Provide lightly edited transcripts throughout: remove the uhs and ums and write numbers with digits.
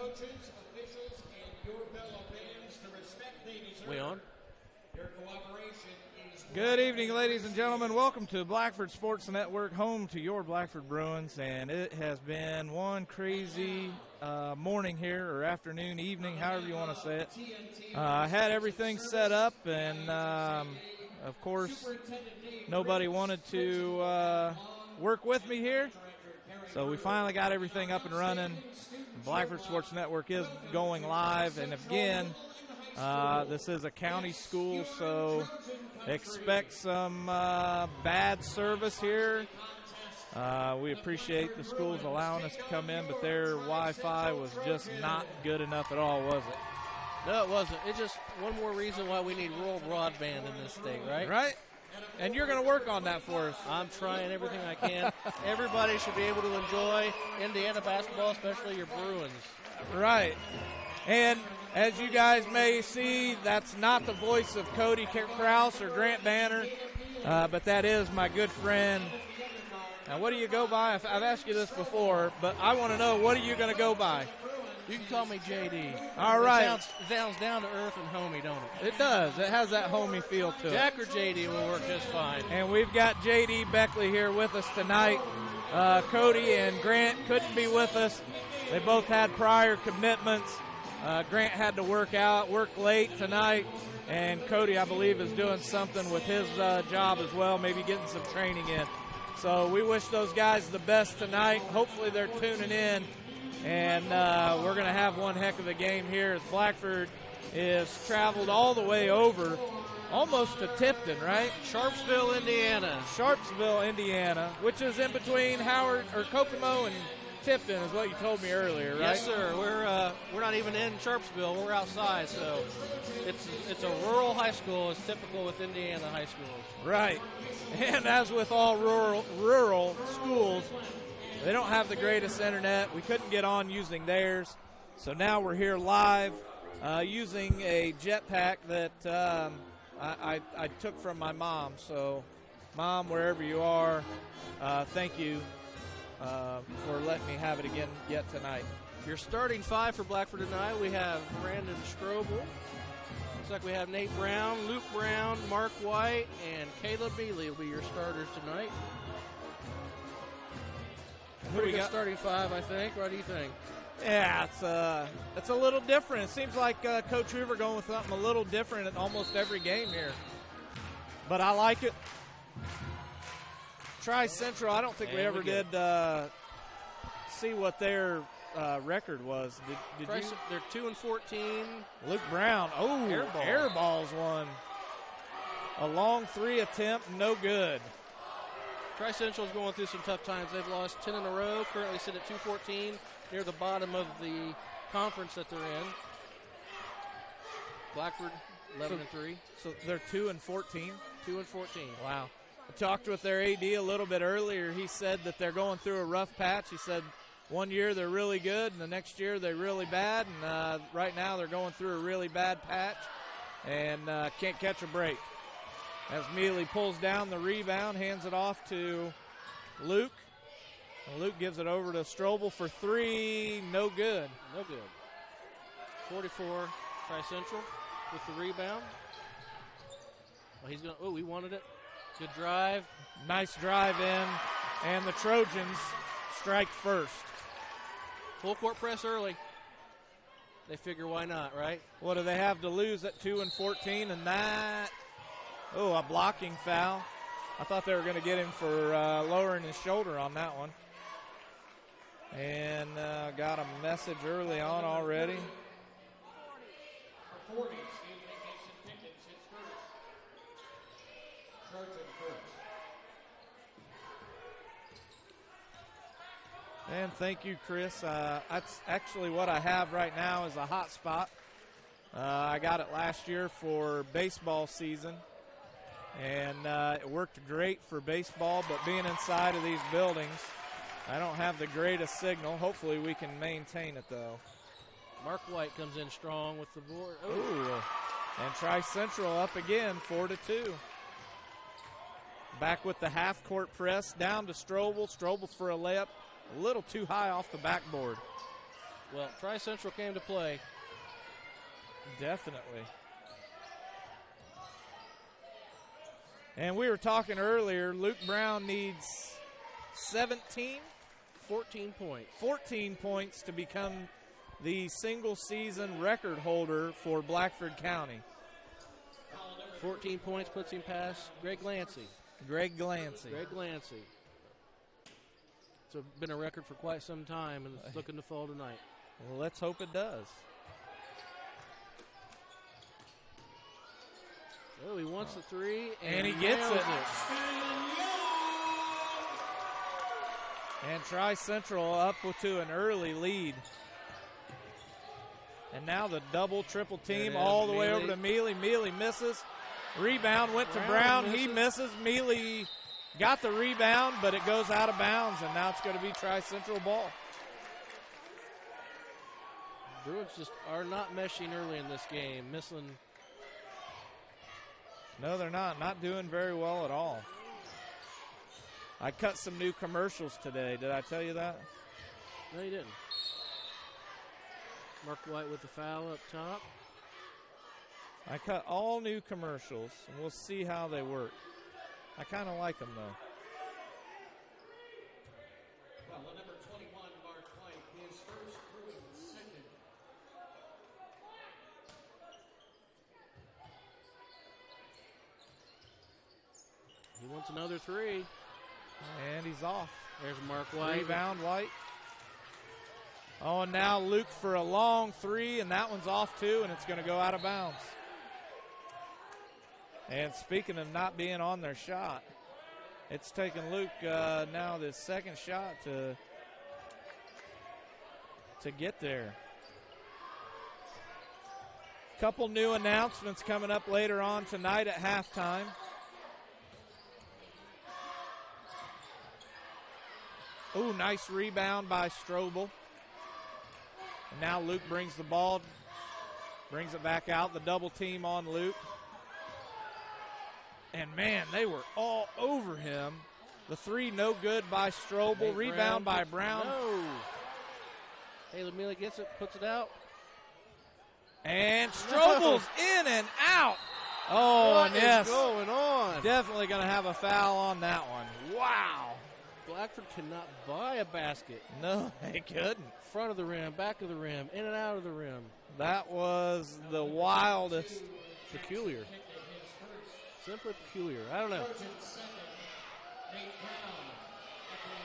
coaches, officials, and your fellow fans the respect they deserve. We on? Your cooperation is... Good evening, ladies and gentlemen. Welcome to Blackford Sports Network, home to your Blackford Bruins. And it has been one crazy morning here, or afternoon, evening, however you want to say it. I had everything set up, and, of course, nobody wanted to work with me here. So we finally got everything up and running. Blackford Sports Network is going live. And again, this is a county school, so expect some bad service here. We appreciate the schools allowing us to come in, but their Wi-Fi was just not good enough at all, was it? No, it wasn't. It's just one more reason why we need rural broadband in this state, right? Right. And you're going to work on that for us. I'm trying everything I can. Everybody should be able to enjoy Indiana basketball, especially your Bruins. Right. And as you guys may see, that's not the voice of Cody Krause or Grant Banner, but that is my good friend. Now, what do you go by? I've asked you this before, but I want to know, what are you going to go by? You can call me JD. All right. It sounds down to earth and homey, don't it? It does. It has that homey feel to it. Jack or JD will work just fine. And we've got JD Beckley here with us tonight. Cody and Grant couldn't be with us. They both had prior commitments. Grant had to work late tonight. And Cody, I believe, is doing something with his job as well, maybe getting some training in. So we wish those guys the best tonight. Hopefully they're tuning in. And we're going to have one heck of a game here as Blackford is traveled all the way over, almost to Tipton, right? Sharpsville, Indiana. Sharpsville, Indiana, which is in between Kokomo and Tipton, is what you told me earlier, right? Yes, sir. We're not even in Sharpsville. We're outside, so it's a rural high school. It's typical with Indiana high schools. Right. And as with all rural schools, they don't have the greatest internet. We couldn't get on using theirs. So now we're here live using a jetpack that I took from my mom. So, Mom, wherever you are, thank you for letting me have it again yet tonight. Your starting five for Blackford tonight, we have Brandon Strobel. Looks like we have Nate Brown, Luke Brown, Mark White, and Caleb Bealey will be your starters tonight. Pretty good starting five, I think. What do you think? Yeah, it's a little different. It seems like Coach Hoover going with something a little different in almost every game here. But I like it. Tri-Central, I don't think we ever did see what their record was. Did you? They're 2-14. Luke Brown. Oh, air balls one. A long three attempt, no good. Tri-Central's going through some tough times. They've lost 10 in a row, currently sit at 2-14, near the bottom of the conference that they're in. Blackford, 11-3. So they're 2-14? 2-14. Wow. I talked with their AD a little bit earlier. He said that they're going through a rough patch. He said one year they're really good, and the next year they're really bad. And right now they're going through a really bad patch and can't catch a break. As Mealy pulls down the rebound, hands it off to Luke. And Luke gives it over to Strobel for three. No good. No good. 44 Tri-Central with the rebound. Well, he wanted it. Good drive. Nice drive in. And the Trojans strike first. Full court press early. They figure why not, right? What do they have to lose at 2-14? And that... Oh, a blocking foul. I thought they were going to get him for lowering his shoulder on that one. And got a message early on already. And thank you, Chris. That's actually what I have right now is a hot spot. I got it last year for baseball season. And it worked great for baseball, but being inside of these buildings, I don't have the greatest signal. Hopefully we can maintain it, though. Mark White comes in strong with the board. Ooh. And Tri-Central up again, 4-2. Back with the half-court press, down to Strobel. Strobel for a layup, a little too high off the backboard. Well, Tri-Central came to play. Definitely. And we were talking earlier, Luke Brown needs 14 points. 14 points to become the single-season record holder for Blackford County. 14 points puts him past Greg Glancy. Greg Glancy. It's been a record for quite some time, and it's looking to fall tonight. Well, let's hope it does. Oh, he wants the three, and he gets it. And Tri-Central up to an early lead. And now the double, triple team all the way over to Mealy. Mealy misses. Rebound went to Brown. He misses. Mealy got the rebound, but it goes out of bounds, and now it's going to be Tri-Central ball. Bruins just are not meshing early in this game. Missing. No, they're not. Not doing very well at all. I cut some new commercials today. Did I tell you that? No, you didn't. Mark White with the foul up top. I cut all new commercials, and we'll see how they work. I kind of like them, though. Well, number 21, Mark White, his first, Bruins second. He wants another three. And he's off. There's Mark White. Rebound, White. Oh, and now Luke for a long three, and that one's off too, and it's going to go out of bounds. And speaking of not being on their shot, it's taken Luke now this second shot to get there. Couple new announcements coming up later on tonight at halftime. Ooh, nice rebound by Strobel. And now Luke brings the ball, brings it back out, the double team on Luke. And, man, they were all over him. The three no good by Strobel. Rebound by Brown. No. Caleb Mealy gets it, puts it out. And Strobel's in and out. Oh, what and yes. is going on? Definitely going to have a foul on that one. Wow. Blackford cannot buy a basket. No, they couldn't. Front of the rim, back of the rim, in and out of the rim. That was the wildest. Peculiar. Simply peculiar. I don't know.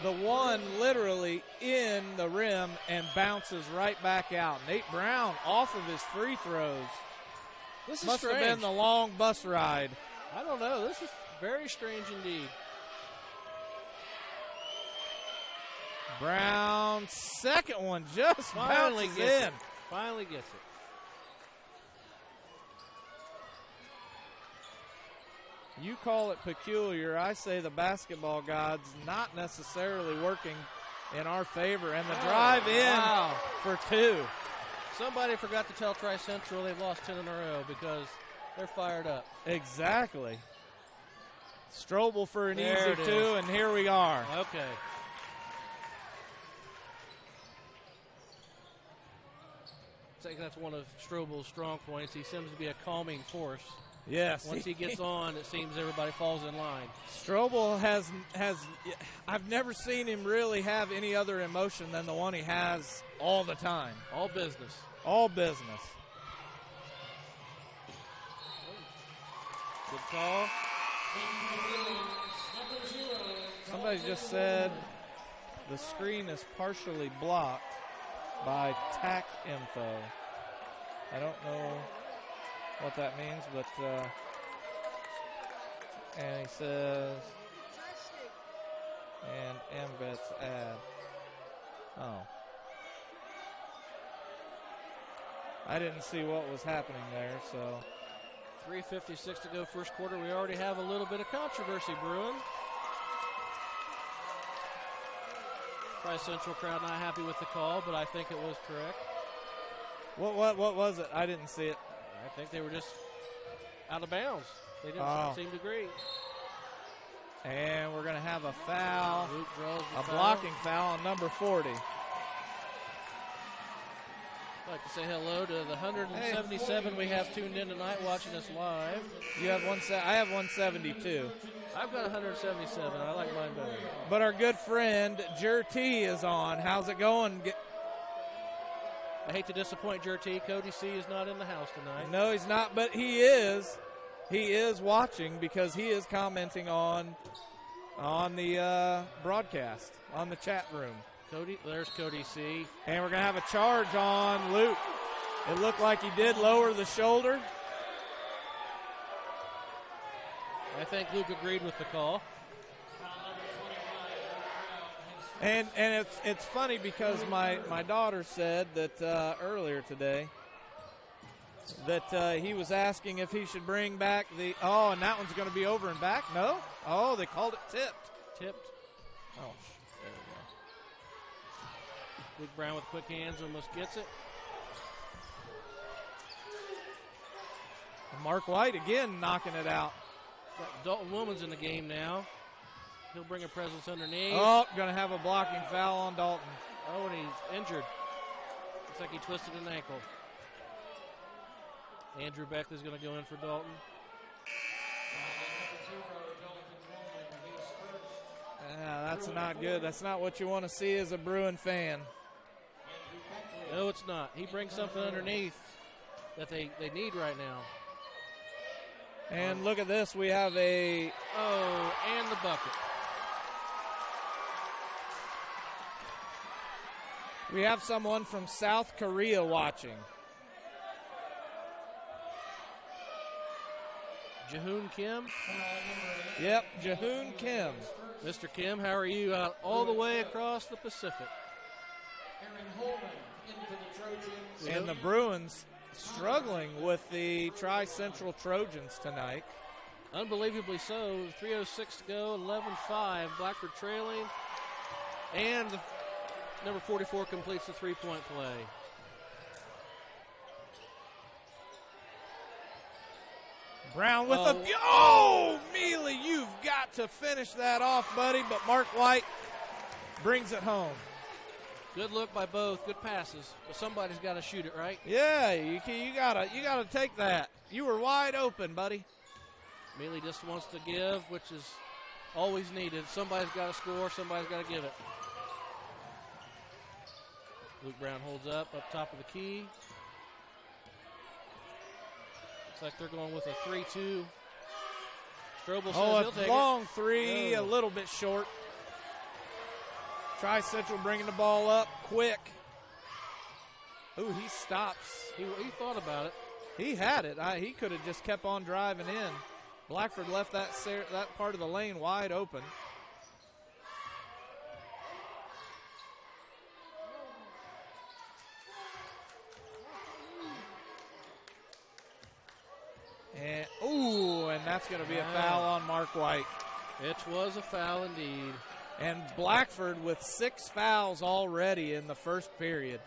The one literally in the rim and bounces right back out. Nate Brown off of his free throws. This must strange. have been the long bus ride. I don't know. This is very strange indeed. Brown, second one just Finally bounces gets in. it. Finally gets it. You call it peculiar. I say the basketball gods not necessarily working in our favor. And the drive in for two. Somebody forgot to tell Tri-Central they've lost 10 in a row because they're fired up. Exactly. Strobel for an There easy it two, is. and here we are. Okay. I think that's one of Strobel's strong points. He seems to be a calming force. Yes. Once he gets on, it seems everybody falls in line. Strobel has I've never seen him really have any other emotion than the one he has all the time. All business. All business. Good call. Somebody just said the screen is partially blocked by TAC info. I don't know what that means, but and he says, and MVET's ad. Oh. I didn't see what was happening there, so. 3:56 to go first quarter. We already have a little bit of controversy brewing. Tri-Central crowd not happy with the call, but I think it was correct. What was it? I didn't see it. I think they were just out of bounds. They didn't seem to agree. And we're going to have a foul, Luke draws the a foul. blocking foul on number 40. I'd like to say hello to the 177 we have tuned in tonight watching us live. You have I have 172. I've got 177. I like mine better. But our good friend Jer T is on. How's it going? I hate to disappoint Jer T. Cody C is not in the house tonight. No, he's not, but he is. He is watching because he is commenting on the broadcast, on the chat room. There's Cody C. And we're going to have a charge on Luke. It looked like he did lower the shoulder. I think Luke agreed with the call. And it's funny because my daughter said that earlier today that he was asking if he should bring back and that one's going to be over and back. No? Oh, they called it tipped. Tipped. Oh, there we go. Luke Brown with quick hands almost gets it. And Mark White again knocking it out. Dalton Woolman's in the game now. He'll bring a presence underneath. Oh, going to have a blocking foul on Dalton. Oh, and he's injured. Looks like he twisted an ankle. Andrew Beckley's going to go in for Dalton. That's not good. That's not what you want to see as a Bruin fan. No, it's not. He brings something underneath that they need right now. And look at this. We have and the bucket. We have someone from South Korea watching. Jahoon Kim? Yep, Jahoon Kim. Mr. Kim, how are you out all the way across the Pacific? And the Bruins struggling with the Tri-Central Trojans tonight. Unbelievably so. 3:06 to go, 11-5. Blackford trailing. And number 44 completes the three-point play. Brown with Mealy, you've got to finish that off, buddy. But Mark White brings it home. Good look by both. Good passes. But somebody's got to shoot it, right? Yeah, you gotta take that. You were wide open, buddy. Mealy just wants to give, which is always needed. Somebody's got to score. Somebody's got to give it. Luke Brown holds up top of the key. Looks like they're going with a 3-2. Strobel says he'll take long it. three, a little bit short. Tri-Central bringing the ball up quick. Ooh, he stops. He thought about it. He had it. He could have just kept on driving in. Blackford left that part of the lane wide open. And that's going to be a foul on Mark White. It was a foul indeed. And Blackford with 6 fouls already in the first period.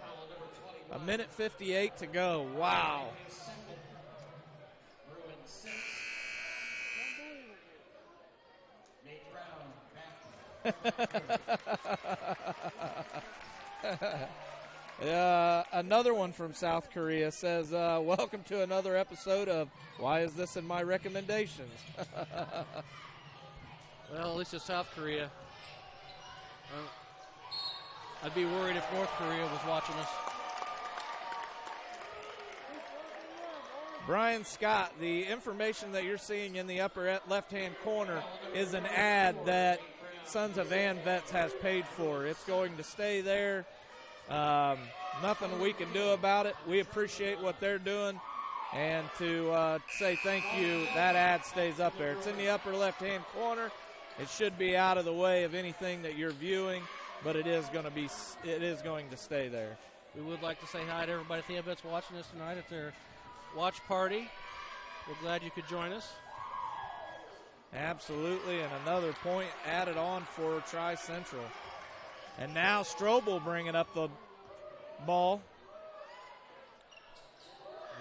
1:58 to go. Wow. Another one from South Korea says, welcome to another episode of Why Is This in My Recommendations? Well, at least it's South Korea. I'd be worried if North Korea was watching us. Brian Scott, the information that you're seeing in the upper left-hand corner is an ad that Sons of Van Vets has paid for. It's going to stay there. Nothing we can do about it. We appreciate what they're doing. And to say thank you, that ad stays up there. It's in the upper left-hand corner. It should be out of the way of anything that you're viewing, but it is going to stay there. We would like to say hi to everybody at the Vets watching us tonight at their watch party. We're glad you could join us. Absolutely, and another point added on for Tri-Central. And now Strobel bringing up the ball.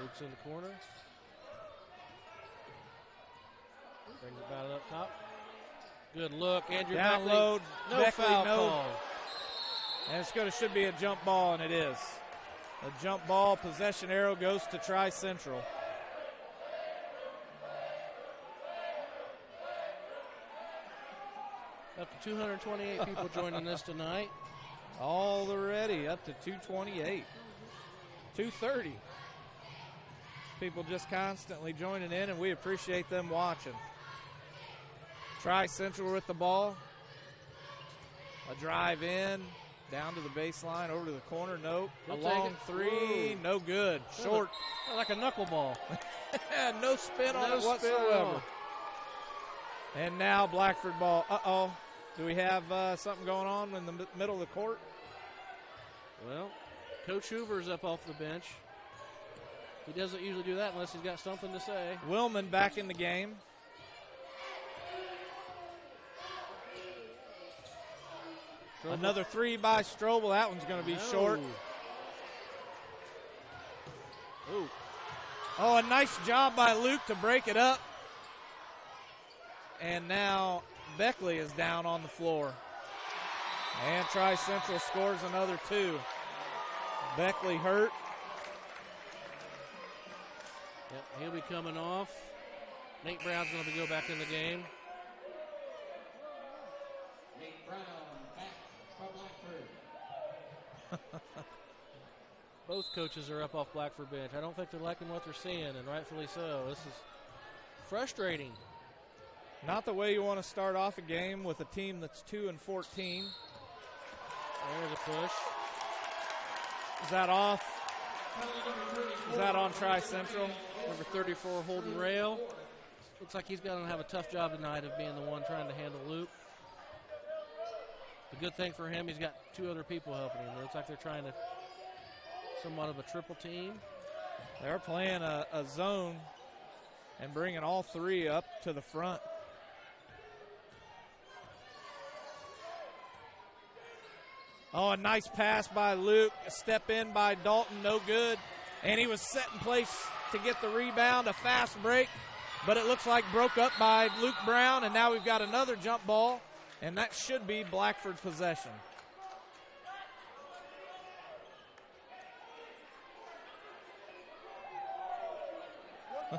Luke's in the corner. Brings it batted up top. Good look. Andrew down Beckley. Low. No Beckley, foul call. And should be a jump ball, and it is. The jump ball possession arrow goes to Tri-Central. Up to 228 people joining us tonight. Already up to 228. 230. People just constantly joining in, and we appreciate them watching. Tri-Central with the ball. A drive in, down to the baseline, over to the corner. Nope. A long three, no good. Short. Like a knuckleball. No spin on it whatsoever. And now Blackford ball. Uh-oh. Do we have something going on in the middle of the court? Well, Coach Hoover's up off the bench. He doesn't usually do that unless he's got something to say. Willman back in the game. Strobel. Another three by Strobel. That one's going to be short. Ooh. Oh, a nice job by Luke to break it up. And now Beckley is down on the floor. And Tri-Central scores another two. Beckley hurt. Yep, he'll be coming off. Nate Brown's going to go back in the game. Nate Brown back for Blackford. Both coaches are up off Blackford bench. I don't think they're liking what they're seeing, and rightfully so. This is frustrating. Not the way you want to start off a game with a team that's 2-14. There's a push. Is that off? Is that on Tri-Central? Number 34, Holden Rail. Looks like he's going to have a tough job tonight of being the one trying to handle Luke. The good thing for him, he's got two other people helping him. It looks like they're trying to somewhat of a triple team. They're playing a zone and bringing all three up to the front. Oh, a nice pass by Luke. A step in by Dalton, no good. And he was set in place to get the rebound, a fast break. But it looks like broke up by Luke Brown, and now we've got another jump ball, and that should be Blackford possession. They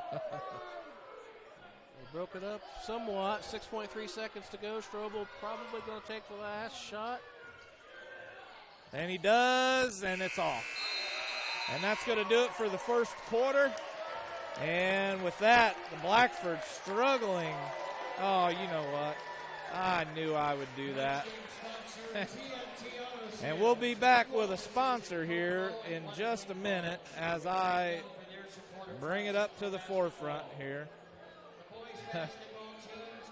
broke it up somewhat. 6.3 seconds to go. Strobel probably going to take the last shot. And he does, and it's off. And that's going to do it for the first quarter. And with that, the Blackford struggling. Oh, you know what? I knew I would do that. And we'll be back with a sponsor here in just a minute as I bring it up to the forefront here.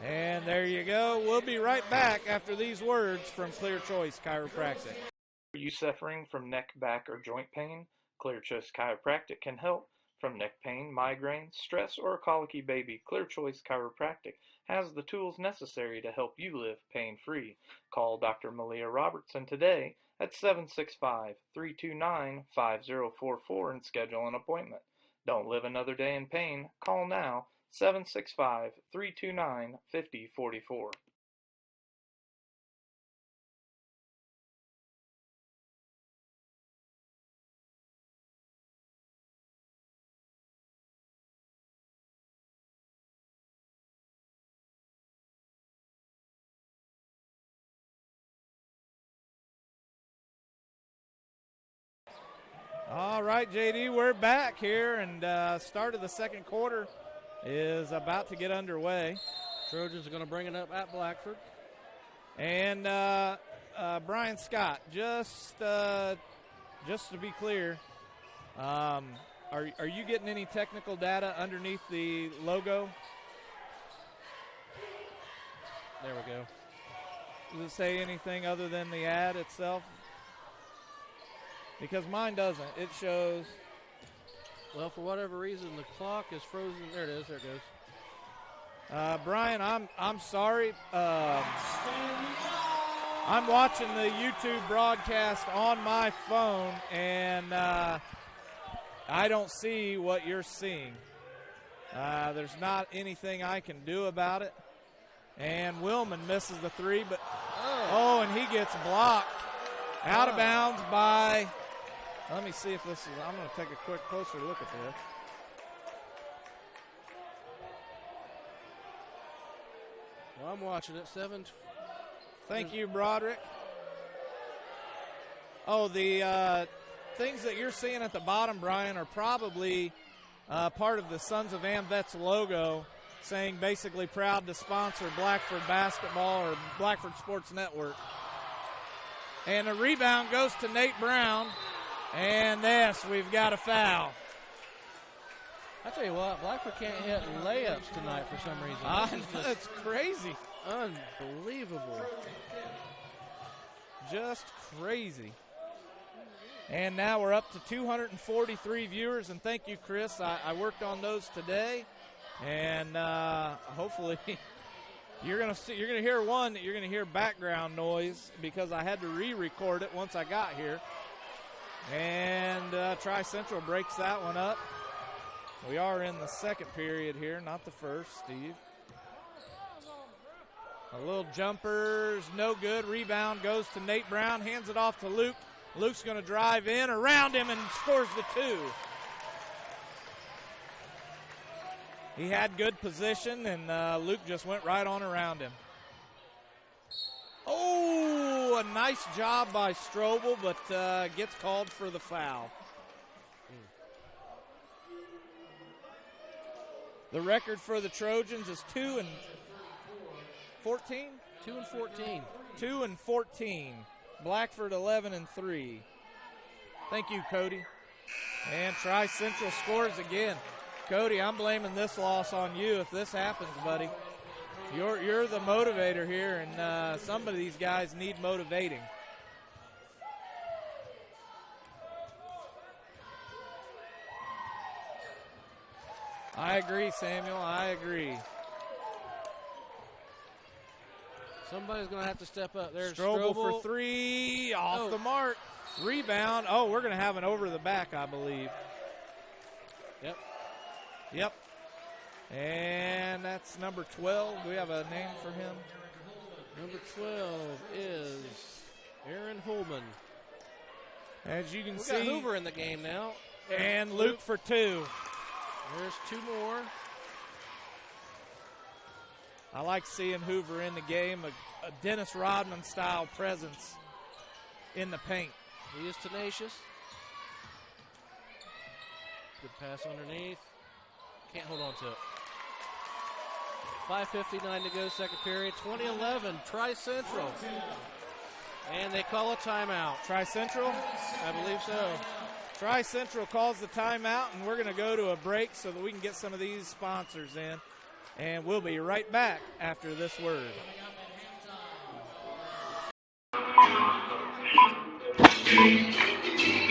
And there you go. We'll be right back after these words from Clear Choice Chiropractic. Are you suffering from neck, back, or joint pain? Clear Choice Chiropractic can help. From neck pain, migraines, stress, or a colicky baby, Clear Choice Chiropractic has the tools necessary to help you live pain-free. Call Dr. Malia Robertson today at 765-329-5044 and schedule an appointment. Don't live another day in pain. Call now, 765-329-5044. All right, JD, we're back here, and start of the second quarter is about to get underway. Trojans are going to bring it up at Blackford. And Brian Scott, just to be clear, are you getting any technical data underneath the logo? There we go. Does it say anything other than the ad itself? Because mine doesn't. It shows. Well, for whatever reason, the clock is frozen. There it is. There it goes. Brian, I'm sorry. I'm watching the YouTube broadcast on my phone, and I don't see what you're seeing. There's not anything I can do about it. And Willman misses the three, but and he gets blocked out of bounds by Let me see if this is, I'm going to take a quick closer look at this. Well, I'm watching it. 7. Thank you, Broderick. Oh, the things that you're seeing at the bottom, Brian, are probably part of the Sons of AmVets logo, saying basically proud to sponsor Blackford basketball or Blackford Sports Network. And the rebound goes to Nate Brown. And yes, we've got a foul. I tell you what, Blackford can't hit layups tonight for some reason. That's crazy. Unbelievable. Just crazy. And now we're up to 243 viewers, and thank you, Chris. I worked on those today, and hopefully you're gonna hear background noise because I had to re-record it once I got here. And Tri-Central breaks that one up. We are in the second period here, not the first, Steve. A little jumper's no good. Rebound goes to Nate Brown, hands it off to Luke. Luke's going to drive in around him and scores the 2. He had good position, and Luke just went right on around him. Oh, a nice job by Strobel, but gets called for the foul. The record for the Trojans is 2 and 14? 2 and 14. 2 and 14. Blackford 11 and 3. Thank you, Cody. And Tri-Central scores again. Cody, I'm blaming this loss on you if this happens, buddy. You're the motivator here, and some of these guys need motivating. I agree, Samuel. I agree. Somebody's going to have to step up. There's Strobel for 3, off the mark. Rebound. Oh, we're going to have an over the back, I believe. Yep. And that's number 12. Do we have a name for him? Number 12 is Aaron Holman. As you can We see. got Hoover in the game now. And Luke for 2. There's 2 more. I like seeing Hoover in the game, a Dennis Rodman-style presence in the paint. He is tenacious. Good pass underneath. Can't hold on to it. 5:59 to go, second period. 2011, Tri-Central. And they call a timeout. Tri-Central? I believe so. Tri-Central calls the timeout, and we're going to go to a break so that we can get some of these sponsors in. And we'll be right back after this word. Do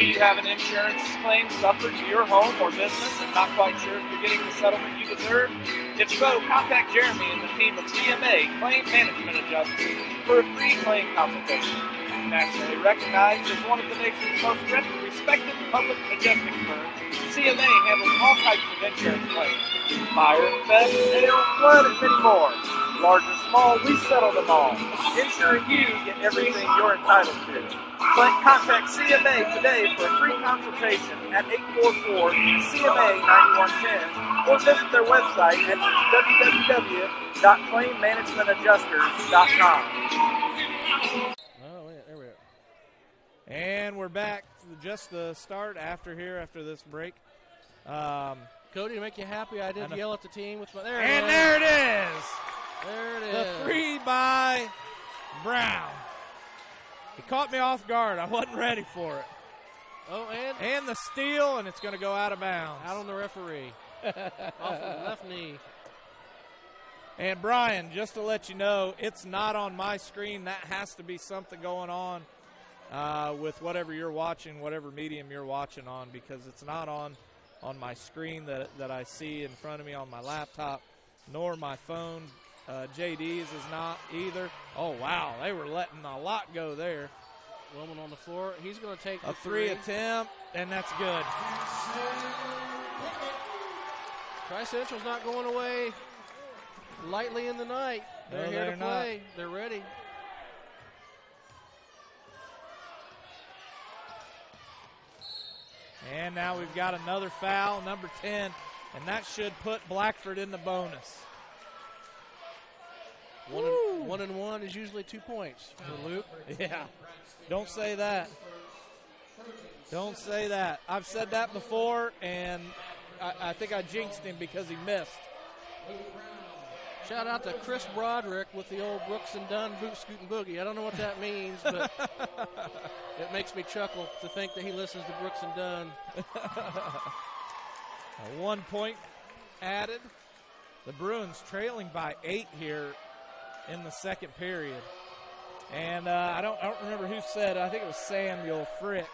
you have an insurance claim suffered to your home or business and not quite sure if you're getting the settlement you deserve? If so, contact Jeremy and the team of CMA Claim Management Adjusters for a free claim consultation. Nationally recognized as one of the nation's most respected public adjusting firms, CMA handles all types of insurance claims. Fire, theft, hail, flood, and many more. Large or small, we settle them all. Ensuring you get everything you're entitled to. Contact CMA today for a free consultation at 844-CMA-9110 or visit their website at www.claimmanagementadjusters.com. Oh, yeah, there we are. And we're back to just the start after this break. Cody, to make you happy, I didn't yell at the team with my. There it is. There it is. The 3 by Brown. He caught me off guard. I wasn't ready for it. Oh, and the steal, and it's going to go out of bounds. Out on the referee. Off the left knee. And Brian, just to let you know, it's not on my screen. That has to be something going on with whatever you're watching, whatever medium you're watching on, because it's not on my screen that I see in front of me on my laptop, nor my phone. JD's is not either. Oh, wow. They were letting a lot go there. Woman on the floor. He's going to take a 3 attempt, and that's good. Tri-Central's not going away lightly in the night. They're here to play. Not. They're ready. And now we've got another foul, number 10, and that should put Blackford in the bonus. One and one is usually 2 points for Luke. Yeah, don't say that. Don't say that. I've said that before, and I think I jinxed him because he missed. Shout out to Chris Broderick with the old Brooks and Dunn boot scootin' boogie. I don't know what that means, but it makes me chuckle to think that he listens to Brooks and Dunn. A 1 point added. The Bruins trailing by 8 here in the second period. And I don't remember who said, I think it was Samuel Frick,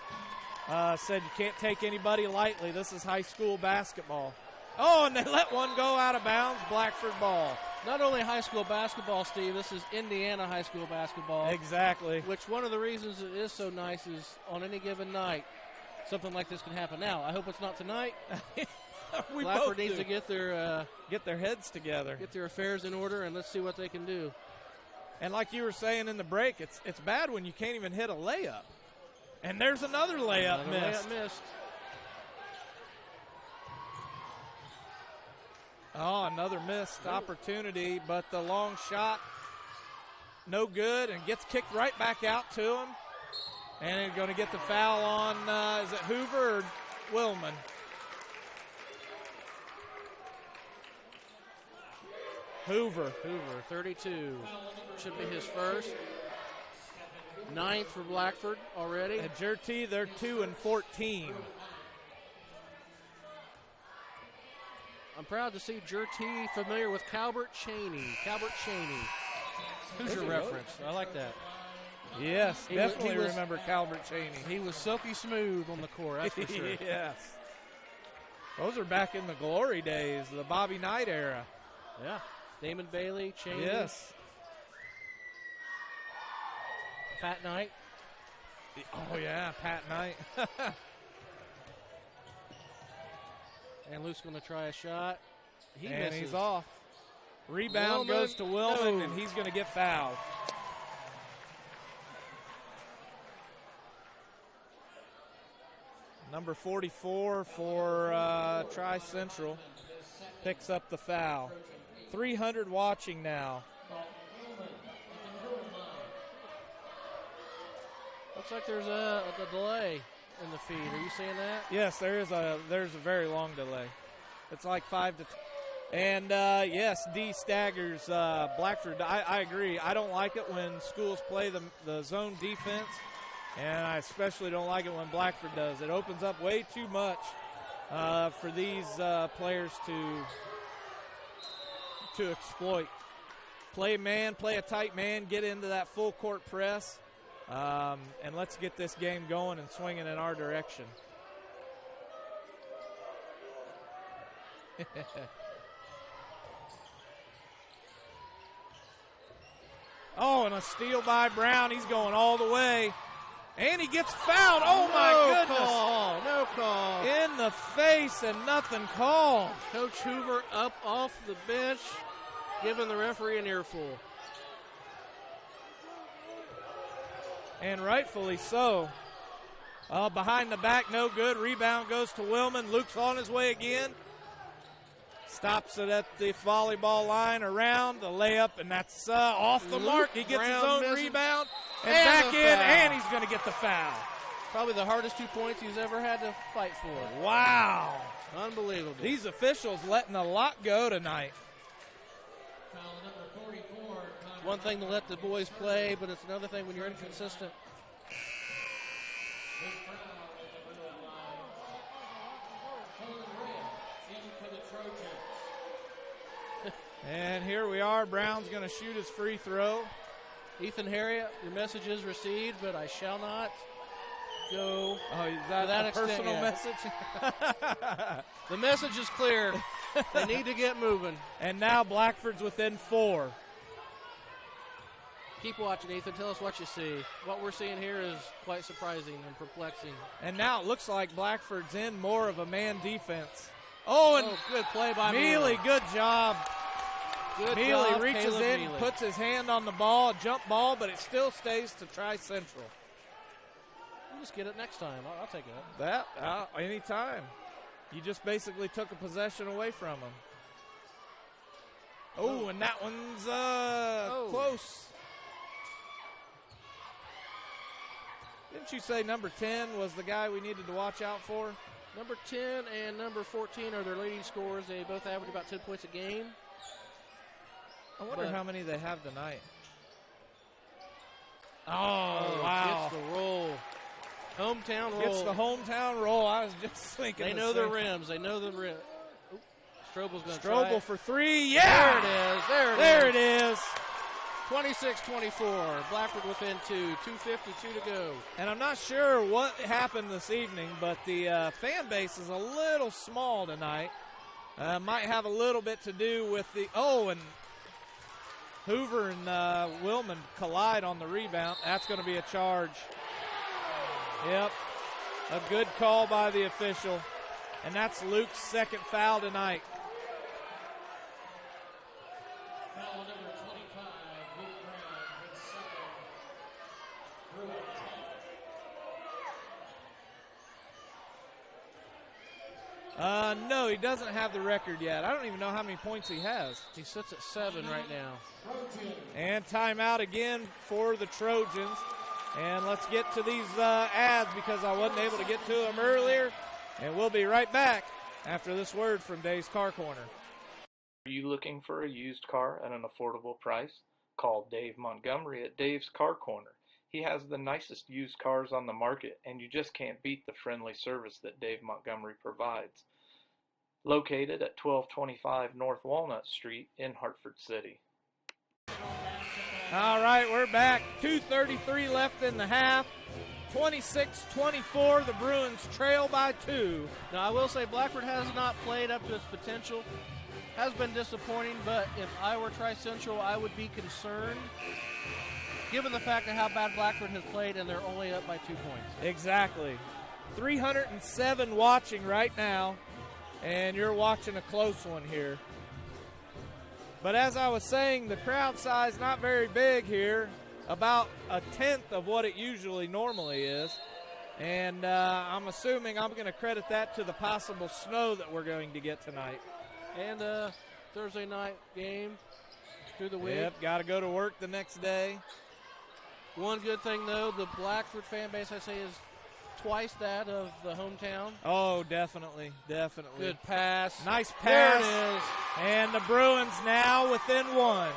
said you can't take anybody lightly. This is high school basketball. Oh, and they let one go out of bounds, Blackford ball. Not only high school basketball, Steve, this is Indiana high school basketball. Exactly. Which one of the reasons it is so nice is on any given night, something like this can happen. Now, I hope it's not tonight. Blackford needs to get their heads together, get their affairs in order, and let's see what they can do. And like you were saying in the break, it's bad when you can't even hit a layup. And there's another layup missed. Oh, another missed opportunity, but the long shot, no good, and gets kicked right back out to him. And he's going to get the foul on, is it Hoover or Willman? Hoover, 32. Should be his first. 9th for Blackford already. At Jerty, they're 2 and 14. I'm proud to see Jerty familiar with Calbert Cheney. Who's your reference? I like that. Yes, definitely remember Calbert Cheney. He was silky smooth on the court, that's for sure. Yes. Those are back in the glory days, the Bobby Knight era. Yeah. Damon Bailey, Cheney. Yes. Pat Knight. Oh, yeah, Pat Knight. And Luke's going to try a shot. And he's off. Rebound goes to Willman, and he's going to get fouled. Number 44 for Tri-Central picks up the foul. 300 watching now. Looks like there's a delay in the feed. Are you seeing that? Yes, there's a very long delay. It's like 5 to 10. And yes, D staggers Blackford. I agree. I don't like it when schools play the zone defense, and I especially don't like it when Blackford does. It opens up way too much for these players to exploit. Play a tight man, get into that full court press. And let's get this game going and swinging in our direction. Oh, and a steal by Brown. He's going all the way. And he gets fouled. Oh, my goodness. No call. In the face and nothing called. Coach Hoover up off the bench, giving the referee an earful. And rightfully so. Behind the back, no good. Rebound goes to Willman. Luke's on his way again. Stops it at the volleyball line around the layup, and that's off the mark. He gets his own rebound and back in, and he's going to get the foul. Probably the hardest 2 points he's ever had to fight for. Wow. Unbelievable. These officials letting a lot go tonight. One thing to let the boys play, but it's another thing when you're inconsistent. And here we are. Brown's going to shoot his free throw. Ethan Harriet, your message is received, but I shall not go. Oh, is that a personal message? The message is clear. They need to get moving. And now Blackford's within 4. Keep watching, Ethan. Tell us what you see. What we're seeing here is quite surprising and perplexing. And now it looks like Blackford's in more of a man defense. Oh, and good play by Mealy. Good job. Mealy reaches Caleb in, Mealy. puts his hand on the ball, jump ball, but it still stays to Tri-Central. Just get it next time. I'll take it. Anytime. You just basically took a possession away from him. Oh, and that one's close. Didn't you say number 10 was the guy we needed to watch out for? Number 10 and number 14 are their leading scorers. They both average about 10 points a game. I wonder how many they have tonight. Oh, wow. Gets the roll. Hometown roll. Gets the hometown roll. I was just thinking. They know the rims. They know the rim. Strobel's going to try. Strobel for three. Yeah. There it is. There it is. 26-24. Blackford within 2. 2:52 to go. And I'm not sure what happened this evening, but the fan base is a little small tonight. Might have a little bit to do with the and Hoover and Willman collide on the rebound. That's going to be a charge. Yep, a good call by the official. And that's Luke's second foul tonight. Foul number 25, Luke Brown, his second. Brewer, 10. No, he doesn't have the record yet. I don't even know how many points he has. He sits at 7 right now. And timeout again for the Trojans. And let's get to these ads because I wasn't able to get to them earlier. And we'll be right back after this word from Dave's Car Corner. Are you looking for a used car at an affordable price? Call Dave Montgomery at Dave's Car Corner. He has the nicest used cars on the market, and you just can't beat the friendly service that Dave Montgomery provides. Located at 1225 North Walnut Street in Hartford City. All right, we're back. 2:33 left in the half. 26-24, the Bruins trail by 2. Now, I will say Blackford has not played up to its potential. Has been disappointing, but if I were Tri-Central, I would be concerned given the fact of how bad Blackford has played and they're only up by 2 points. Exactly. 307 watching right now, and you're watching a close one here. But as I was saying, the crowd size not very big here, about a tenth of what it usually normally is. And I'm assuming I'm going to credit that to the possible snow that we're going to get tonight. And Thursday night game through the week. Yep, got to go to work the next day. One good thing, though, the Blackford fan base, I say, is twice that of the hometown. Oh, definitely, definitely. Good pass. Nice There pass. it is. And the Bruins now within 1.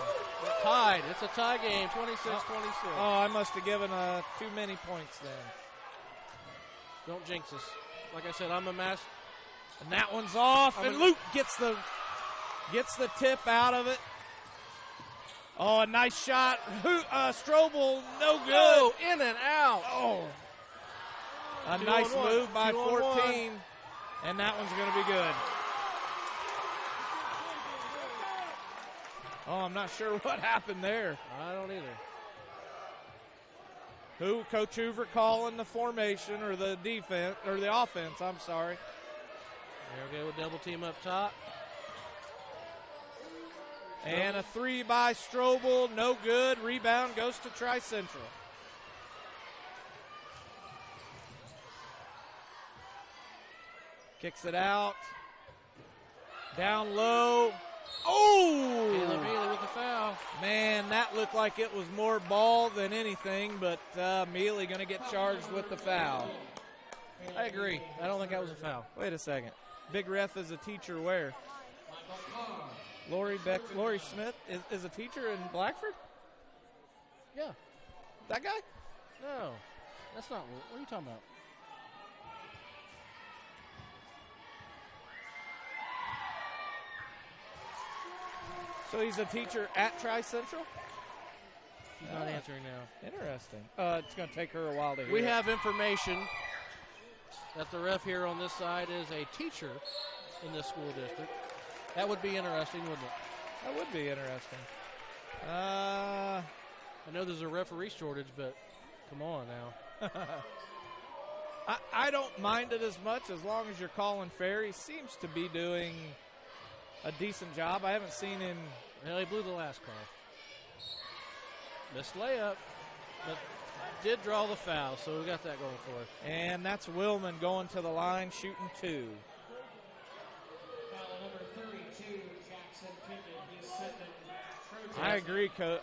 Tied. It's a tie game, 26-26. Oh, I must have given too many points then. Don't jinx us. Like I said, I'm a master. And that one's off, and Luke gets the tip out of it. Oh, a nice shot. Strobel, no good. Oh, in and out. Oh. A nice move by 14, and that one's going to be good. Oh, I'm not sure what happened there. I don't either. Coach Hoover calling the formation or the defense, or the offense, I'm sorry. There we go, double team up top. And a 3 by Strobel, no good. Rebound goes to Tri-Central. Kicks it out. Down low. Oh! Mealy with the foul. Man, that looked like it was more ball than anything, but Mealy going to get charged with the foul. I agree. I don't think that was a foul. Wait a second. Big ref is a teacher where? Lori Smith is a teacher in Blackford? Yeah. That guy? No. That's not. What are you talking about? So he's a teacher at Tri-Central? She's not answering now. Interesting. It's going to take her a while to hear. We have information that the ref here on this side is a teacher in this school district. That would be interesting, wouldn't it? That would be interesting. I know there's a referee shortage, but come on now. I don't mind it as much as long as you're calling fair. He seems to be doing a decent job. I haven't seen him. Well, he blew the last call. Missed layup, but did draw the foul, so we got that going for us. And that's Willman going to the line, shooting 2. Foul number 32, Jackson Pickett. He's sent in I agree, Chris.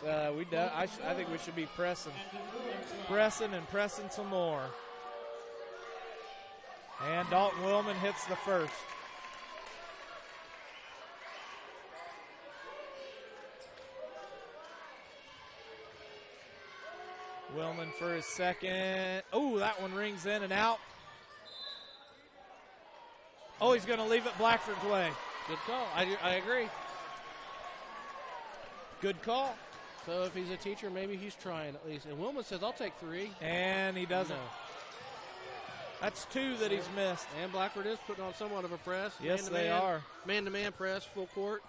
I think we should be pressing some more. And Dalton Willman hits the first. Willman for his second. Oh, that one rings in and out. Oh, he's going to leave it Blackford's way. Good call. I agree. Good call. So if he's a teacher, maybe he's trying at least. And Willman says, I'll take 3. And he doesn't. No. That's 2 that he's missed. And Blackford is putting on somewhat of a press. Yes, they are. Man-to-man press, full court.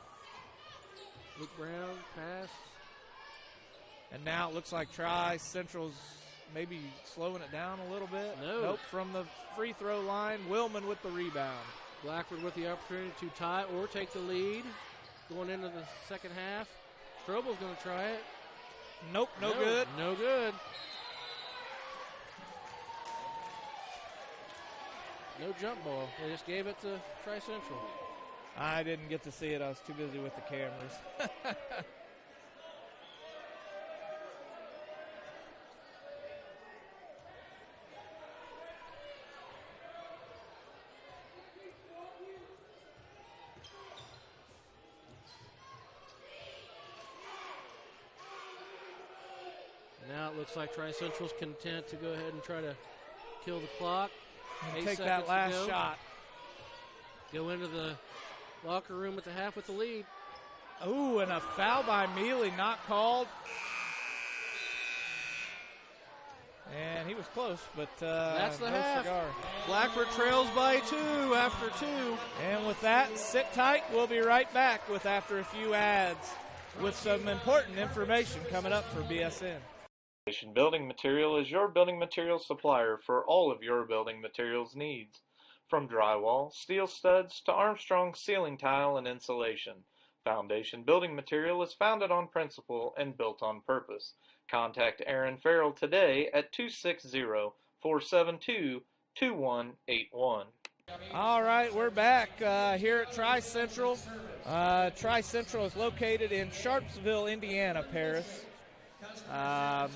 Luke Brown, pass. And now it looks like Tri-Central's maybe slowing it down a little bit. Nope. From the free throw line, Willman with the rebound. Blackford with the opportunity to tie or take the lead going into the second half. Strobel's going to try it. Nope, no good. No good. No jump ball. They just gave it to Tri-Central. I didn't get to see it. I was too busy with the cameras. Now it looks like Tri-Central's content to go ahead and try to kill the clock. And take that last shot. Go into the locker room at the half with the lead. Ooh, and a foul by Mealy, not called. And he was close, but that's the no half. cigar. Blackford trails by 2 after 2. And with that, sit tight. We'll be right back after a few ads with some important information coming up for BSN. Building Material is your building materials supplier for all of your building materials needs. From drywall, steel studs, to Armstrong ceiling tile and insulation, Foundation Building Material is founded on principle and built on purpose. Contact Aaron Farrell today at 260-472-2181. All right, we're back here at Tri-Central. Tri-Central is located in Sharpsville, Indiana, Paris.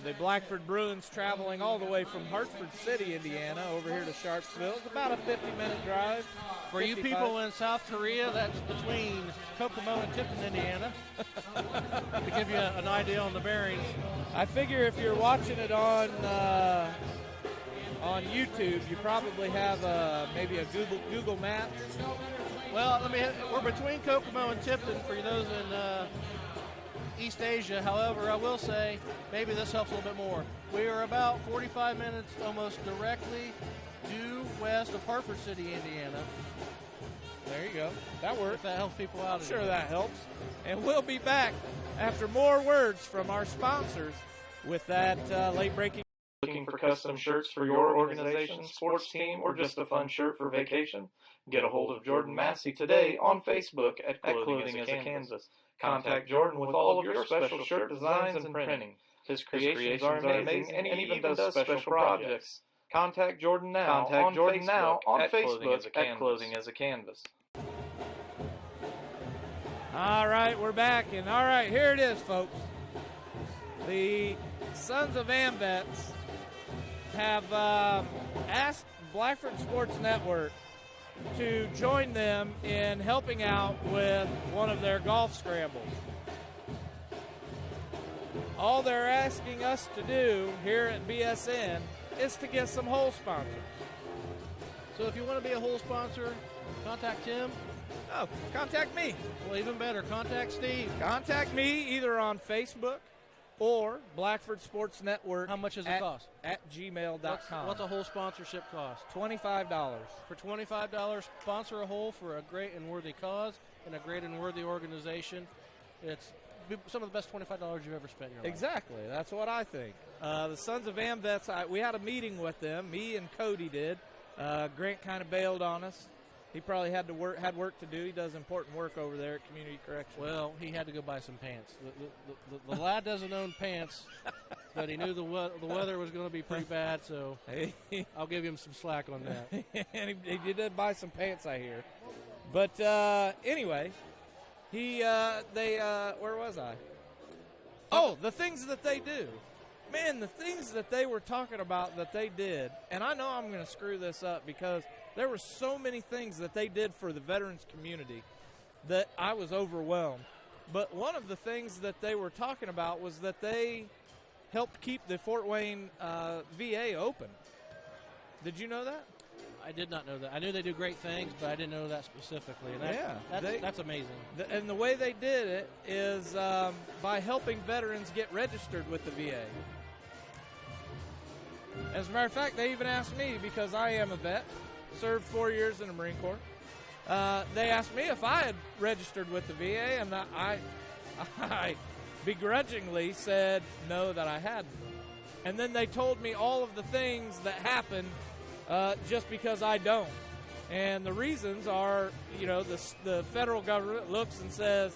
The Blackford Bruins traveling all the way from Hartford City, Indiana, over here to Sharpsville. It's about a 50-minute drive. For 55. You people in South Korea, that's between Kokomo and Tipton, Indiana. To give you an idea on the bearings. I figure if you're watching it on YouTube, you probably have maybe a Google Maps. Well, we're between Kokomo and Tipton for those in East Asia. However, I will say maybe this helps a little bit more. We are about 45 minutes almost directly due west of Hartford City, Indiana. There you go. That works. If that helps people out. Sure, that helps. And we'll be back after more words from our sponsors with that late-breaking. Looking for custom shirts for your organization, sports team, or just a fun shirt for vacation? Get a hold of Jordan Massey today on Facebook at Clothing as a Canvas. Contact Jordan with all of your special shirt designs and printing. His creations are amazing, and he even does special projects. Contact Jordan now on Facebook at Clothing as a Canvas. All right, we're back, and all right, here it is, folks. The Sons of AMVETS have asked Blackford Sports Network to join them in helping out with one of their golf scrambles. All they're asking us to do here at BSN is to get some hole sponsors. So if you want to be a hole sponsor, contact Tim. Oh, contact me. Well, even better, contact Steve. Contact me either on Facebook or Blackford Sports Network. How much does it cost? At gmail.com. What's a whole sponsorship cost? $25. For $25, sponsor a hole for a great and worthy cause and a great and worthy organization. It's some of the best $25 you've ever spent in your life. Exactly. That's what I think. The Sons of AMVETS, we had a meeting with them. Me and Cody did. Grant kind of bailed on us. He probably had work to do. He does important work over there at Community Corrections. Well, he had to go buy some pants. The lad doesn't own pants but he knew the weather was going to be pretty bad, so I'll give him some slack on that. And he did buy some pants, I hear. But anyway, where was I? Oh, the things that they do. Man, the things that they were talking about that they did, and I know I'm going to screw this up because there were so many things that they did for the veterans community that I was overwhelmed. But one of the things that they were talking about was that they helped keep the Fort Wayne VA open. Did you know that? I did not know that. I knew they do great things, but I didn't know that specifically. And that's amazing. And the way they did it is by helping veterans get registered with the VA. As a matter of fact, they even asked me, because I am a vet, served 4 years in the Marine Corps. They asked me if I had registered with the VA, and I begrudgingly said no, that I hadn't. And then they told me all of the things that happened just because I don't. And the reasons are, the federal government looks and says,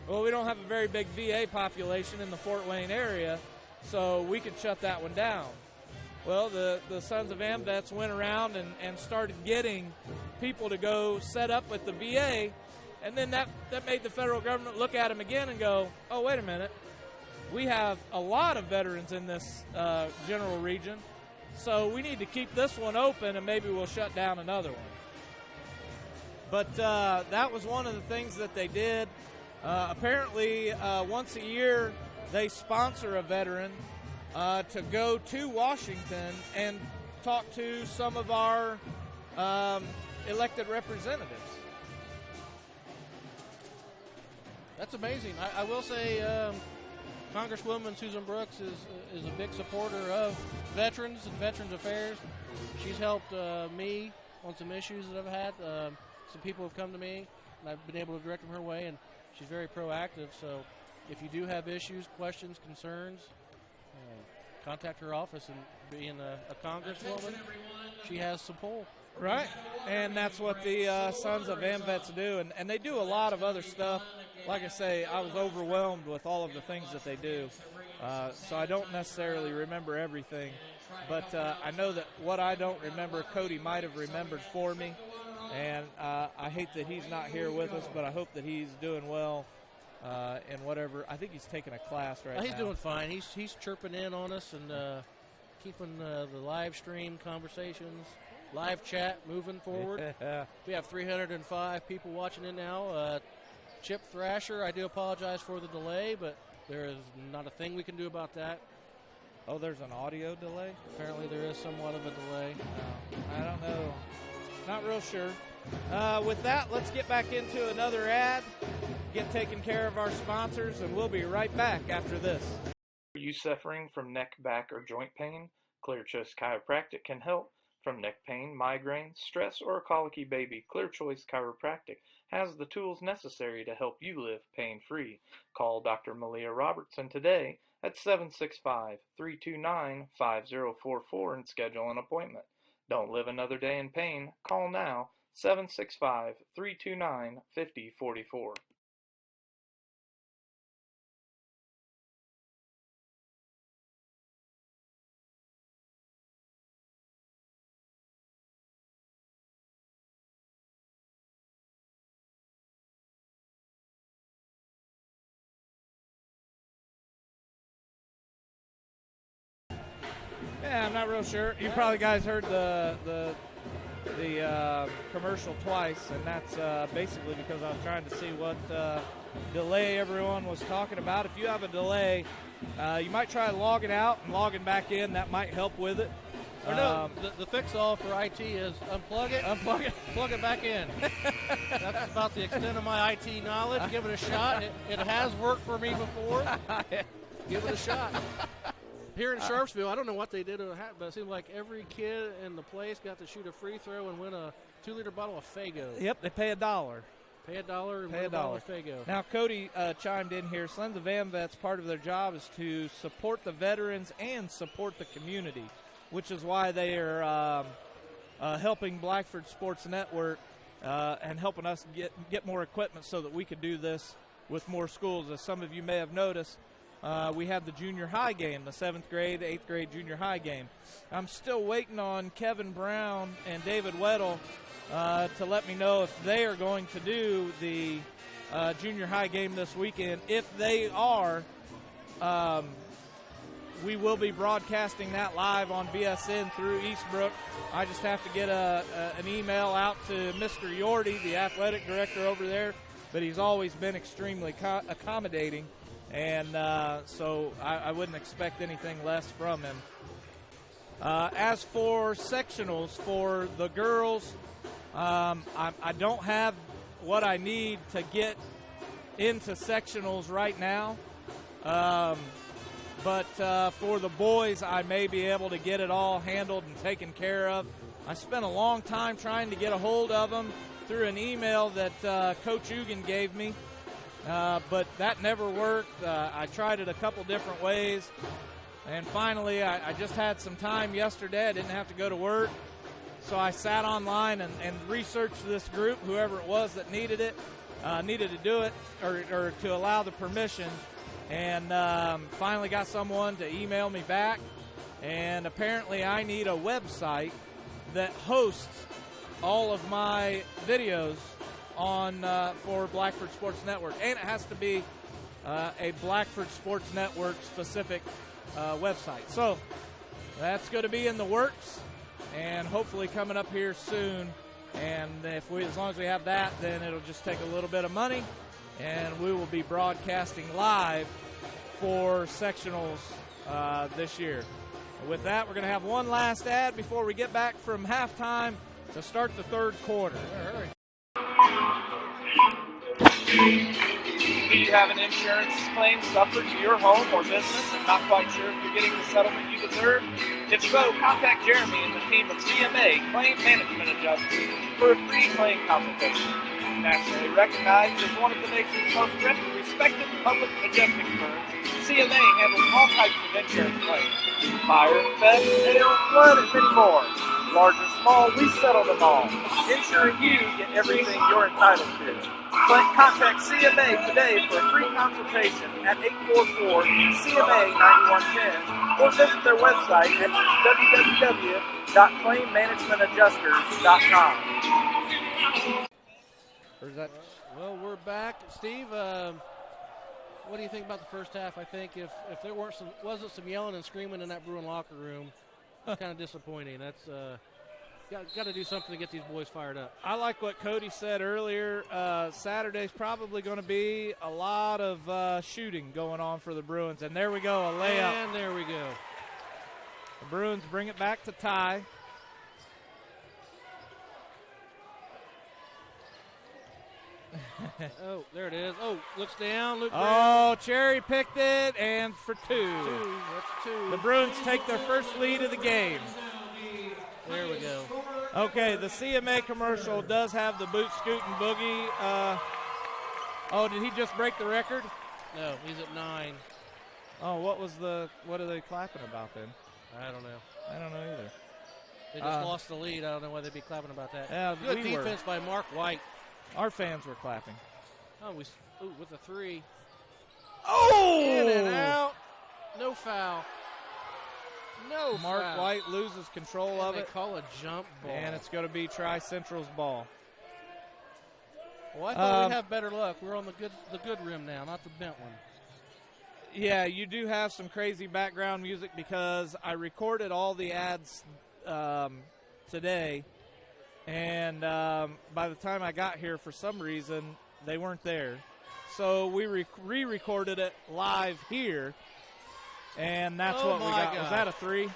well, we don't have a very big VA population in the Fort Wayne area, so we could shut that one down. Well, the Sons of AMVETS went around and started getting people to go set up with the VA, and then that made the federal government look at them again and go, oh, wait a minute. We have a lot of veterans in this general region, so we need to keep this one open, and maybe we'll shut down another one. But that was one of the things that they did. Apparently, once a year, they sponsor a veteran to go to Washington and talk to some of our elected representatives. That's amazing. I will say Congresswoman Susan Brooks is a big supporter of veterans and Veterans Affairs. She's helped me on some issues that I've had. Some people have come to me, and I've been able to direct them her way, and she's very proactive. So if you do have issues, questions, concerns, contact her office, and being a congresswoman, she has some pull. Right, and that's what the Sons of AMVETS do, and they do a lot of other stuff. Like I say, I was overwhelmed with all of the things that they do, so I don't necessarily remember everything, but I know that what I don't remember, Cody might have remembered for me, and I hate that he's not here with us, but I hope that he's doing well. And whatever, I think he's taking a class right now. He's doing fine. He's chirping in on us and keeping the live stream conversations, live chat moving forward. Yeah. We have 305 people watching in now. Chip Thrasher, I do apologize for the delay, but there is not a thing we can do about that. Oh, there's an audio delay? Apparently there is somewhat of a delay. I don't know. Not real sure. With that, let's get back into another ad, get taken care of our sponsors, and we'll be right back after this. Are you suffering from neck, back, or joint pain? Clear Choice Chiropractic can help. From neck pain, migraine, stress, or a colicky baby, Clear Choice Chiropractic has the tools necessary to help you live pain-free. Call Dr. Malia Robertson today at 765-329-5044 and schedule an appointment. Don't live another day in pain. Call now, 765-329-5044. Yeah, I'm not real sure. You probably guys heard the commercial twice, and that's basically because I was trying to see what delay everyone was talking about. If you have a delay, you might try logging out and logging back in. That might help with it. Or no, the fix-all for IT is unplug it, plug it back in. That's about the extent of my IT knowledge. Give it a shot. It has worked for me before. Give it a shot. Here in Sharpsville, I don't know what they did, but it seemed like every kid in the place got to shoot a free throw and win a 2-liter bottle of Faygo. Yep, they pay $1. Pay $1 and win a bottle of Faygo. Now, Cody chimed in here. Sons of AMVETS, part of their job is to support the veterans and support the community, which is why they are helping Blackford Sports Network and helping us get more equipment so that we could do this with more schools. As some of you may have noticed, we had the junior high game, the 7th grade, 8th grade junior high game. I'm still waiting on Kevin Brown and David Weddle to let me know if they are going to do the junior high game this weekend. If they are, we will be broadcasting that live on BSN through Eastbrook. I just have to get an email out to Mr. Yordy, the athletic director over there, but he's always been extremely accommodating, and so I wouldn't expect anything less from him. As for sectionals for the girls, I don't have what I need to get into sectionals right now. But for the boys, I may be able to get it all handled and taken care of. I spent a long time trying to get a hold of them through an email that Coach Ugan gave me, but that never worked. I tried it a couple different ways, and finally I just had some time yesterday. I didn't have to go to work, so I sat online and researched this group, whoever it was that needed to do it or to allow the permission. And finally got someone to email me back, and apparently I need a website that hosts all of my videos on for Blackford Sports Network, and it has to be a Blackford Sports Network specific website. So that's going to be in the works, and hopefully coming up here soon. And as long as we have that, then it'll just take a little bit of money, and we will be broadcasting live for sectionals this year. With that, we're going to have one last ad before we get back from halftime to start the third quarter. Do you have an insurance claim suffered to your home or business and not quite sure if you're getting the settlement you deserve? If so, contact Jeremy and the team of CMA Claim Management Adjusters for a free claim consultation. Nationally recognized as one of the nation's most respected public adjusting firms, CMA handles all types of insurance claims. Fire, theft, hail, flood, and many more. Large or small, we settle them all. Ensuring you get everything you're entitled to. Contact CMA today for a free consultation at 844-CMA-9110 or visit their website at www.claimmanagementadjusters.com. Well, we're back. Steve, what do you think about the first half? I think if there wasn't some yelling and screaming in that Bruin locker room, it's kind of disappointing. That's got to do something to get these boys fired up. I like what Cody said earlier. Saturday's probably going to be a lot of shooting going on for the Bruins. And there we go, a layup. And there we go. The Bruins bring it back to tie. Oh, there it is. Oh, looks down. Luke Brown. Cherry picked it, and for two. That's two. The Bruins take their first lead of the game. There we go. Okay, the CMA commercial does have the boot scooting boogie. Did he just break the record? No, he's at 9. Oh, what are they clapping about then? I don't know. I don't know either. They just lost the lead. I don't know why they'd be clapping about that. Yeah, good defense by Mark White. Our fans were clapping. With a 3. Oh! In and out. No foul. Mark White loses control of it. They call a jump ball. And it's going to be Tri-Central's ball. Well, I thought we'd have better luck. We're on the good rim now, not the bent one. Yeah, you do have some crazy background music because I recorded all the ads today. And by the time I got here, for some reason, they weren't there. So we re-recorded it live here, and that's what we got. God. Was that a 3?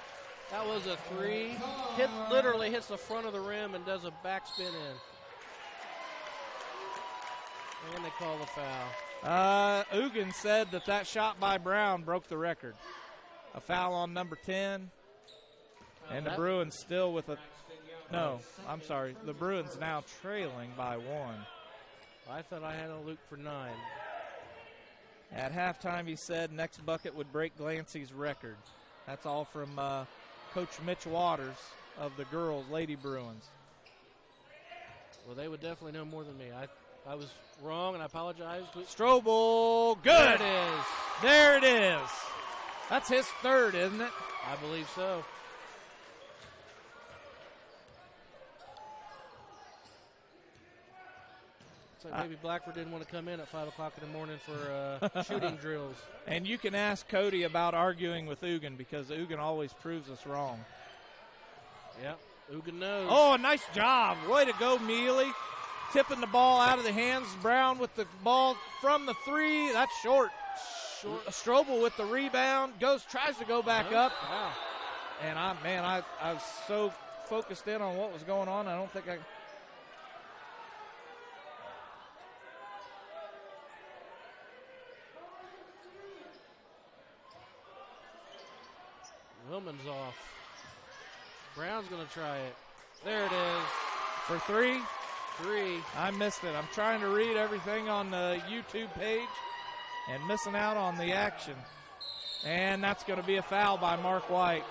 That was a 3. Literally hits the front of the rim and does a backspin in. And they call the foul. Ugan said that shot by Brown broke the record. A foul on number 10, and the Bruins still with a... No, I'm sorry. The Bruins now trailing by 1. I thought I had a Luke for 9. At halftime, he said next bucket would break Glancy's record. That's all from Coach Mitch Waters of the girls, Lady Bruins. Well, they would definitely know more than me. I was wrong, and I apologize. Strobel, good. There it is. There it is. That's his third, isn't it? I believe so. It's like maybe Blackford didn't want to come in at 5 o'clock in the morning for shooting drills. And you can ask Cody about arguing with Ugin because Ugin always proves us wrong. Yep, Ugin knows. Oh, a nice job. Way to go, Mealy. Tipping the ball out of the hands. Brown with the ball from the three. That's short. Strobel with the rebound. Tries to go back up. Wow. And I was so focused in on what was going on, I don't think I... Willman's off. Brown's going to try it. There it is. For three? Three. I missed it. I'm trying to read everything on the YouTube page and missing out on the action. And that's going to be a foul by Mark White.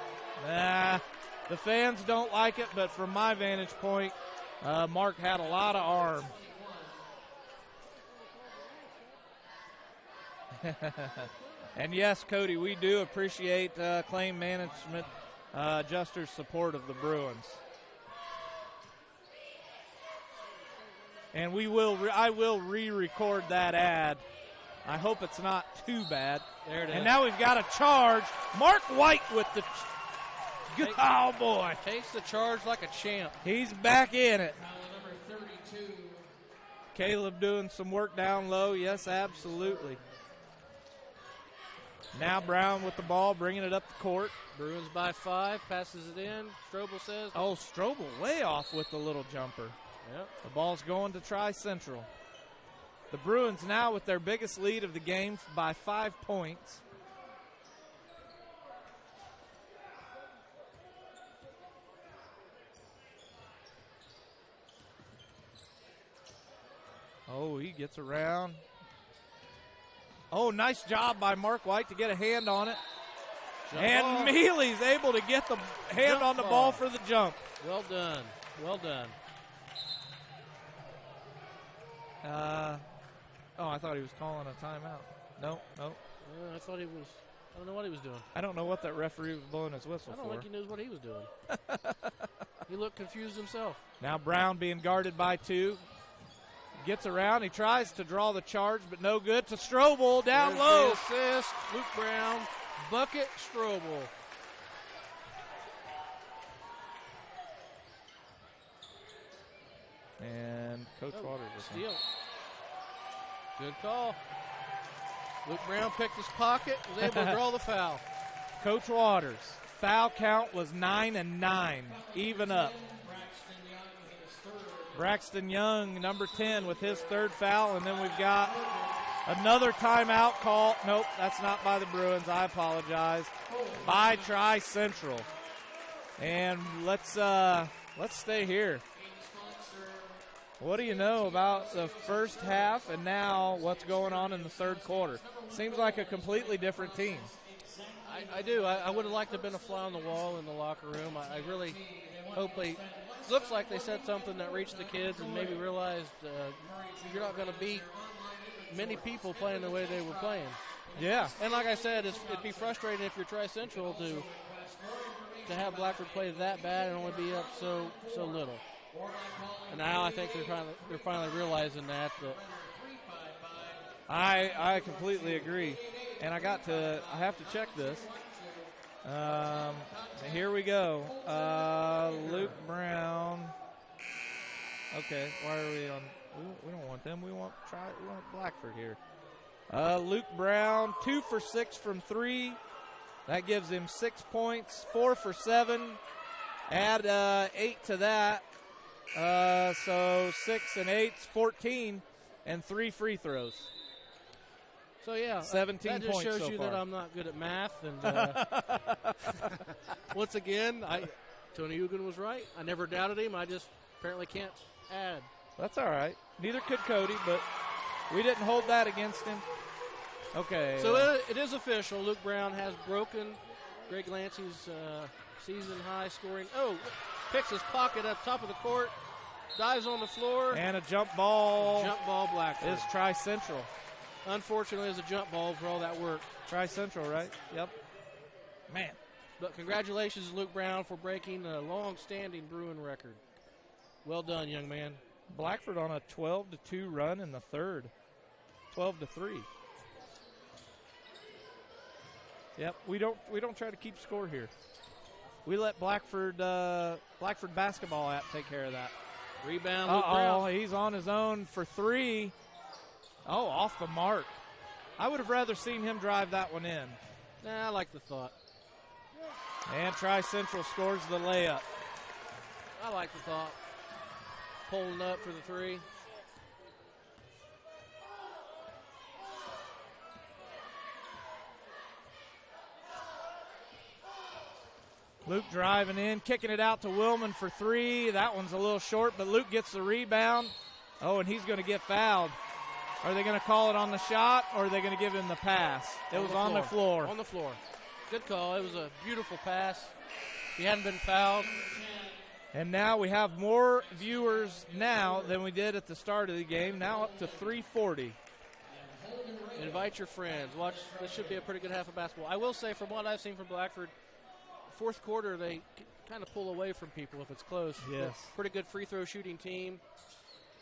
The fans don't like it, but from my vantage point, Mark had a lot of arm. And yes, Cody, we do appreciate claim management adjuster's support of the Bruins. And I will re-record that ad. I hope it's not too bad. There it is. And now we've got a charge. Mark White with the... Oh, boy. Takes the charge like a champ. He's back in it. Number 32. Caleb doing some work down low. Yes, absolutely. Now Brown with the ball, bringing it up the court. Bruins by 5, passes it in. Strobel says. Oh, Strobel way off with the little jumper. Yep. The ball's going to Tri-Central. The Bruins now with their biggest lead of the game by 5 points. Oh, he gets around. Oh, nice job by Mark White to get a hand on it. And Mealy's able to get the hand on the ball for the jump. Well done. Well done. I thought he was calling a timeout. No. I thought he was. I don't know what he was doing. I don't know what that referee was blowing his whistle for. I don't think he knows what he was doing. He looked confused himself. Now Brown being guarded by 2. Gets around. He tries to draw the charge, but no good. To Strobel down There's low. the assist. Luke Brown. Bucket Strobel. And Coach Waters. Steal. Good call. Luke Brown picked his pocket, was able to draw the foul. Coach Waters. Foul count was 9-9. Even up. Braxton Young, number 10, with his third foul. And then we've got another timeout call. Nope, that's not by the Bruins. I apologize. By Tri-Central. And let's stay here. What do you know about the first half and now what's going on in the third quarter? Seems like a completely different team. I do. I would have liked to have been a fly on the wall in the locker room. I really hope looks like they said something that reached the kids and maybe realized you're not going to beat many people playing the way they were playing. Yeah. And like I said, it'd be frustrating if you're Tri-Central to have Blackford play that bad and only be up so little. And now I think they're finally realizing that. I completely agree. And I have to check this. Here we go. Luke Brown. Okay, why are we on? We don't want them. We want Blackford here. Luke Brown, 2 for 6 from 3. That gives him 6 points. 4 for 7. Add 8 to that. So 6 and 8's 14, and 3 free throws. So, yeah, 17 that just points shows so you far. that I'm not good at math. And once again, Tony Ugin was right. I never doubted him. I just apparently can't add. That's all right. Neither could Cody, but we didn't hold that against him. Okay. So it is official. Luke Brown has broken Greg Lancey's season-high scoring. Oh, picks his pocket up top of the court. dives on the floor. And a jump ball. Jump ball, Blackford. Is Tri-Central. Unfortunately, it's a jump ball for all that work. Tri-Central, right? Yep. Man. But congratulations, Luke Brown, for breaking a long-standing Bruin record. Well done, young man. Blackford on a 12-2 run in the third. 12-3. Yep, we don't try to keep score here. We let Blackford basketball app take care of that. Rebound, Luke Brown. He's on his own for three. Oh, off the mark. I would have rather seen him drive that one in. Nah, I like the thought. And Tri-Central scores the layup. I like the thought. Pulling up for the three. Luke driving in, kicking it out to Willman for three. That one's a little short, but Luke gets the rebound. Oh, and he's going to get fouled. Are they going to call it on the shot, or are they going to give him the pass? It was on the floor. On the floor. Good call. It was a beautiful pass. He hadn't been fouled. And now we have more viewers now than we did at the start of the game, now up to 340. Invite your friends. Watch. This should be a pretty good half of basketball. I will say, from what I've seen from Blackford, fourth quarter they kind of pull away from people if it's close. Yes. Pretty good free throw shooting team.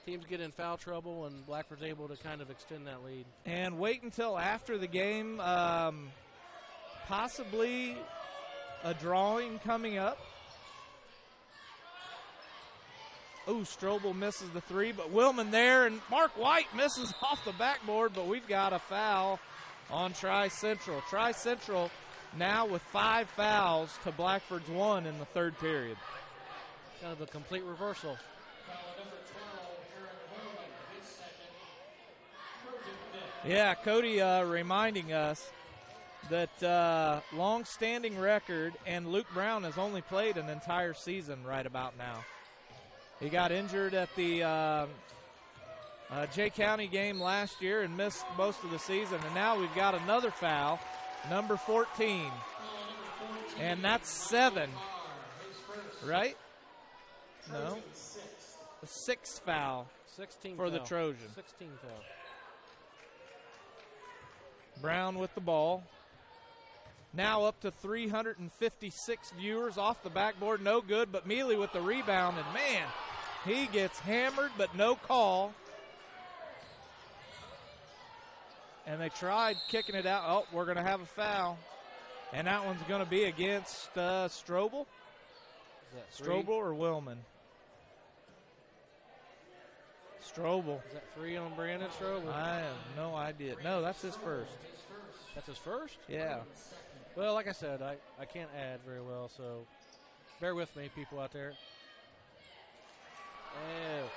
Teams get in foul trouble, and Blackford's able to kind of extend that lead. And wait until after the game, possibly a drawing coming up. Oh, Strobel misses the three, but Willman there, and Mark White misses off the backboard, but we've got a foul on Tri-Central. Tri-Central now with 5 fouls to Blackford's 1 in the third period. Kind of a complete reversal. Yeah, Cody reminding us that long-standing record, and Luke Brown has only played an entire season right about now. He got injured at the Jay County game last year and missed most of the season, and now we've got another foul, number 14. And that's 7, right? No. The 6th foul 16 for the foul. Trojan. 16 foul. Brown with the ball. Now up to 356 viewers off the backboard. No good, but Mealy with the rebound. And, man, he gets hammered, but no call. And they tried kicking it out. Oh, we're going to have a foul. And that one's going to be against Strobel. Strobel or Willman? Strobel. Is that 3 on Brandon Strobel? I have no idea. No, that's his first. That's his first? Yeah. Well, like I said, I can't add very well, so bear with me, people out there. Oh,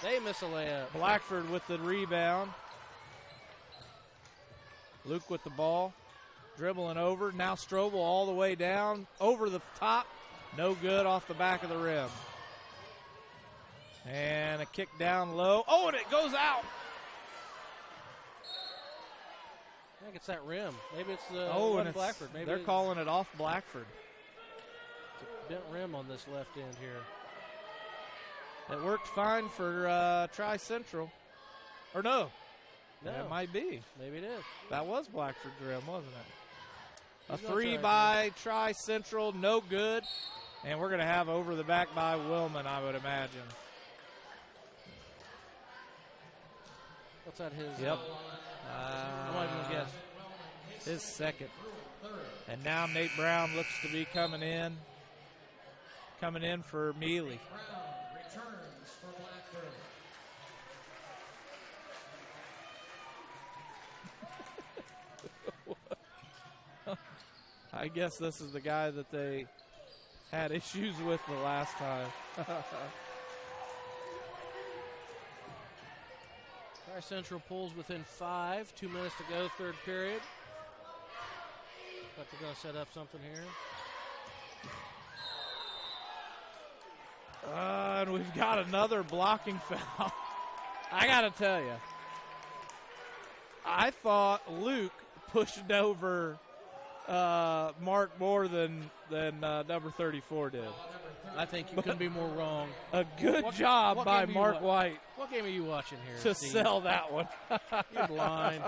they miss a layup. Blackford with the rebound. Luke with the ball. Dribbling over. Now Strobel all the way down. Over the top. No good off the back of the rim. And a kick down low. Oh, and it goes out. I think it's that rim. Maybe it's the and Blackford. Maybe they're calling it off Blackford. It's a bent rim on this left end here. It worked fine for Tri-Central. Or no. No. It might be. Maybe it is. That was Blackford's rim, wasn't it? He's A gonna 3 try by Tri-Central, no good. And we're going to have over the back by Willman, I would imagine. What's that, his? Yep. I'm not even going to guess. His second. And now Nate Brown looks to be coming in. Coming in for Mealy. I guess this is the guy that they had issues with the last time. Central pulls within 5. 2 minutes to go, third period. But they're going to set up something here. And we've got another blocking foul. I got to tell you, I thought Luke pushed over Mark more than number 34 did. I think you couldn't be more wrong. A good job by game are you Mark White What game are you watching here, to Steve? sell that one. You're blind.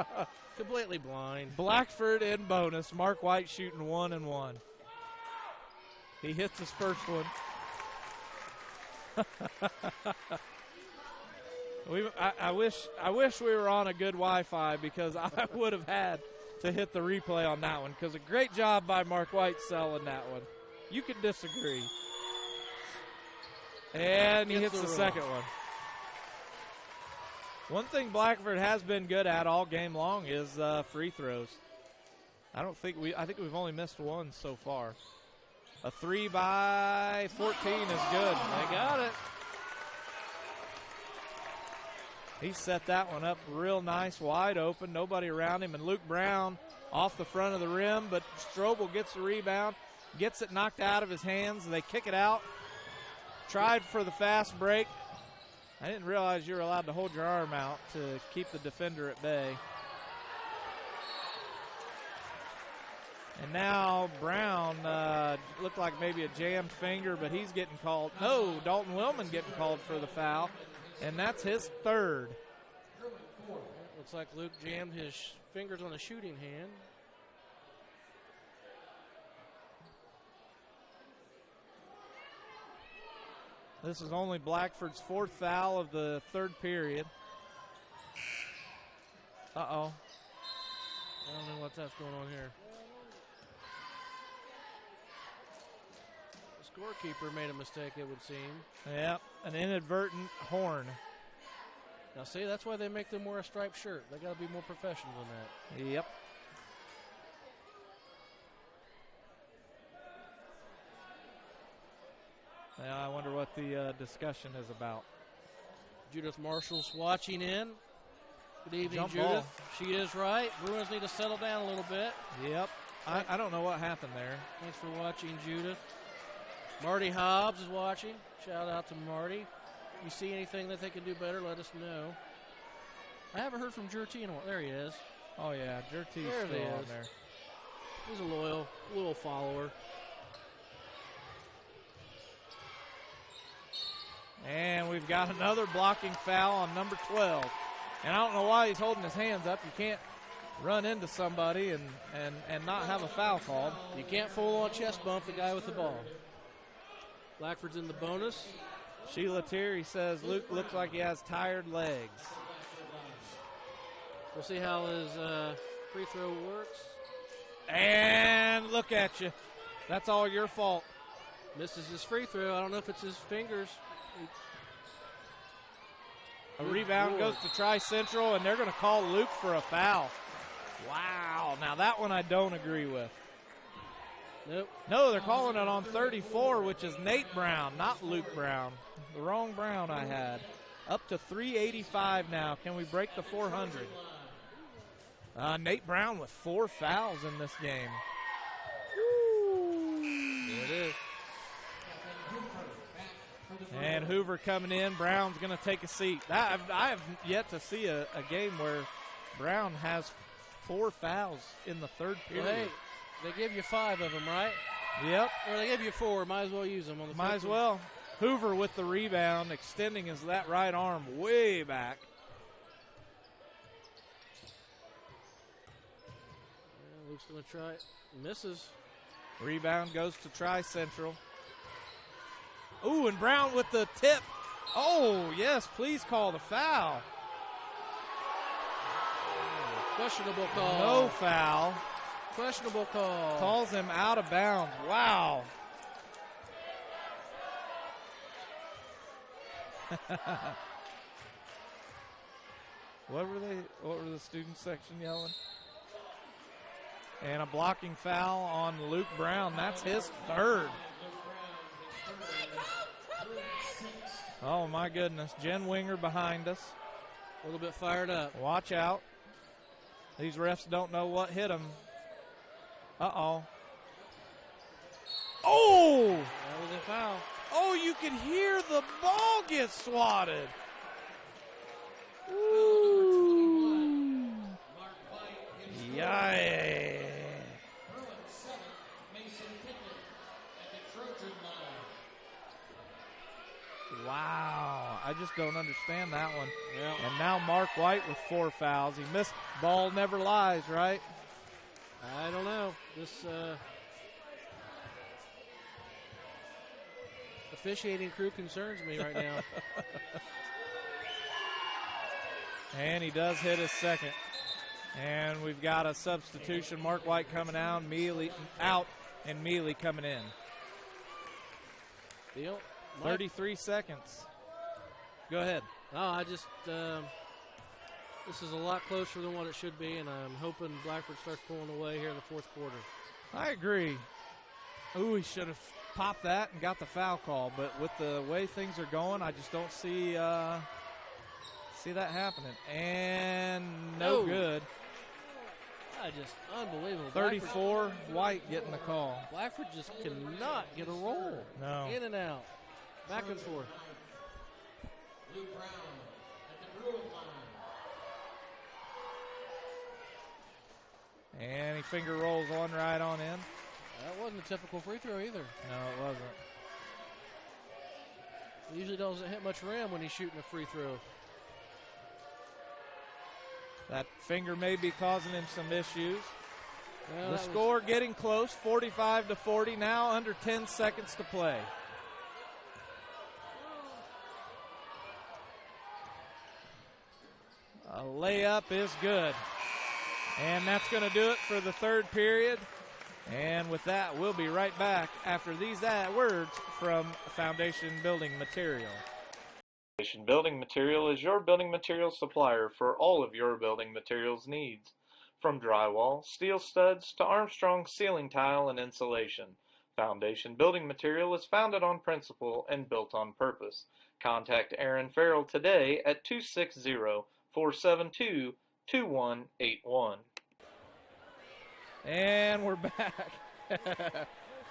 Completely blind. Blackford in bonus. Mark White shooting 1-1. He hits his first one. I wish we were on a good Wi-Fi because I would have had to hit the replay on that one because a great job by Mark White selling that one. You could disagree. And he hits the second one. One thing Blackford has been good at all game long is free throws. I think we've only missed one so far. A 3 by 14 is good. They got it. He set that one up real nice, wide open, nobody around him. And Luke Brown off the front of the rim, but Strobel gets the rebound, gets it knocked out of his hands, and they kick it out. Tried for the fast break. I didn't realize you were allowed to hold your arm out to keep the defender at bay. And now Brown looked like maybe a jammed finger, but he's getting called. No, Dalton Willman getting called for the foul. And that's his third. Looks like Luke jammed his fingers on the shooting hand. This is only Blackford's fourth foul of the third period. Uh-oh. I don't know that's going on here. The scorekeeper made a mistake, it would seem. Yep, an inadvertent horn. Now, see, that's why they make them wear a striped shirt. They got to be more professional than that. Yep. Now I wonder what the discussion is about. Judith Marshall's watching in. Good evening, Jump Judith. ball. She is right. Bruins need to settle down a little bit. Yep. I don't know what happened there. Thanks for watching, Judith. Marty Hobbs is watching. Shout out to Marty. You see anything that they can do better, let us know. I haven't heard from Jerty in a while. There he is. Oh, yeah. Jerty's There he still on is. there. He's a loyal follower. And we've got another blocking foul on number 12. And I don't know why he's holding his hands up. You can't run into somebody and not have a foul called. You can't full-on chest bump the guy with the ball. Blackford's in the bonus. Sheila Terry says Luke looks like he has tired legs. We'll see how his free throw works. And look at you. That's all your fault. Misses his free throw. I don't know if it's his fingers. A rebound goes to Tri Central, and they're going to call Luke for a foul. Wow. Now that one I don't agree with. Nope. No, they're calling it on 34, which is Nate Brown, not Luke Brown. The wrong Brown I had. Up to 385 now. Can we break the 400? Nate Brown with 4 fouls in this game. Woo. There it is. And Hoover coming in. Brown's going to take a seat. I have yet to see a game where Brown has 4 fouls in the third period. Well, hey, they give you 5 of them, right? Yep. Or they give you 4. Might as well use them on the Might as well. Hoover with the rebound, extending that right arm way back. Yeah, Luke's going to try it. Misses. Rebound goes to Tri Central. Ooh, and Brown with the tip. Oh, yes, please call the foul. Questionable call. No foul. Questionable call. Calls him out of bounds. Wow. What were the student section yelling? And a blocking foul on Luke Brown. That's his third. Oh, my goodness. Jen Winger behind us. A little bit fired up. Watch out. These refs don't know what hit them. Uh-oh. Oh! That was a foul. Oh, you can hear the ball get swatted. Ooh. Yay. don't understand that one. Yeah. And now Mark White with 4 fouls. He missed. Ball never lies, right? I don't know. This officiating crew concerns me right now. And he does hit his second. And we've got a substitution. Mark White coming out, and Mealy coming in. Deal. 33 seconds. Go ahead. No, I just this is a lot closer than what it should be, and I'm hoping Blackford starts pulling away here in the fourth quarter. I agree. Ooh, he should have popped that and got the foul call, but with the way things are going, I just don't see that happening. And no good. Just unbelievable. 34, White getting the call. Blackford just cannot get a roll. No. In and out. Back and forth. Lou Brown at the Bruin line. And he finger rolls one right on in. That wasn't a typical free throw either. No, it wasn't. He usually doesn't hit much rim when he's shooting a free throw. That finger may be causing him some issues. Well, The score getting close, 45-40, now under 10 seconds to play. A layup is good. And that's going to do it for the third period. And with that, we'll be right back after these words from Foundation Building Material. Foundation Building Material is your building materials supplier for all of your building materials needs. From drywall, steel studs, to Armstrong ceiling tile and insulation, Foundation Building Material is founded on principle and built on purpose. Contact Aaron Farrell today at 260-472-2181. And we're back.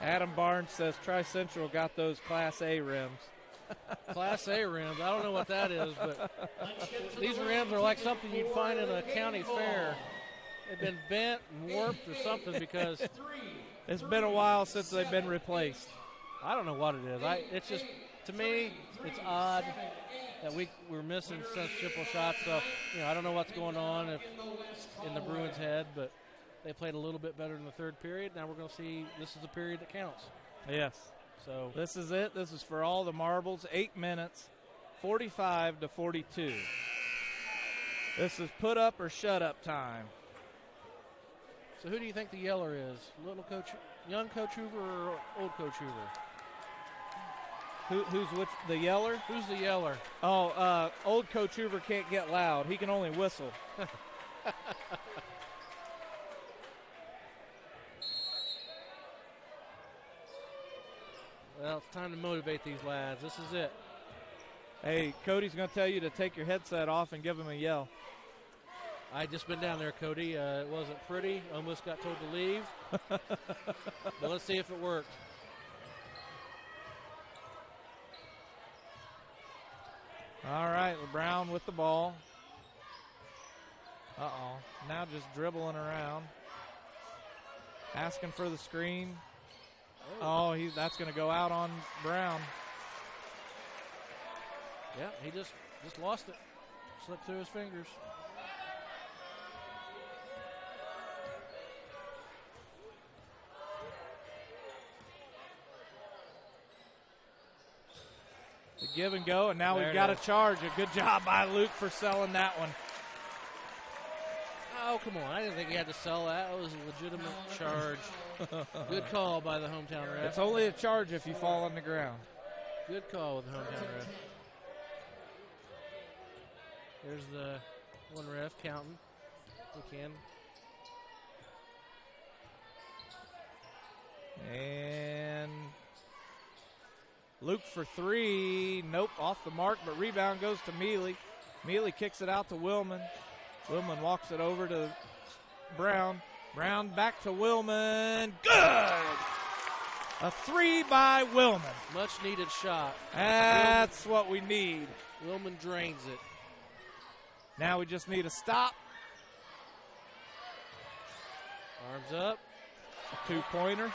Adam Barnes says Tri-Central got those Class A rims. Class A rims. I don't know what that is, but these rims are like something you'd find in a county fair. They've been bent and warped or something because it's been a while since they've been replaced. I don't know what it is. It's just, to me, it's odd that we're missing such triple shots. So, I don't know what's going on in the Bruins' head, but they played a little bit better in the third period. Now we're going to see this is the period that counts. Yes. So this is it. This is for all the marbles. 8 minutes, 45-42. This is put up or shut up time. So who do you think the yeller is? Young Coach Hoover or old Coach Hoover? Who's which? The yeller? Who's the yeller? Oh, old Coach Hoover can't get loud. He can only whistle. Well, it's time to motivate these lads. This is it. Hey, Cody's going to tell you to take your headset off and give him a yell. I just been down there, Cody. It wasn't pretty. Almost got told to leave. But let's see if it worked. All right, Brown with the ball. Uh-oh. Now just dribbling around. Asking for the screen. Oh, that's going to go out on Brown. Yeah, he just lost it. Slipped through his fingers. The give and go, and now we've got a charge. A good job by Luke for selling that one. Oh, come on. I didn't think he had to sell that. It was a legitimate charge. Good call by the hometown ref. It's only a charge if you fall on the ground. Good call with the hometown ref. There's the one ref counting. We can. And Luke for three. Nope, off the mark, but rebound goes to Mealy. Mealy kicks it out to Willman. Willman walks it over to Brown. Brown back to Willman. Good! A three by Willman. Much needed shot. That's what we need. Willman drains it. Now we just need a stop. Arms up. A two-pointer.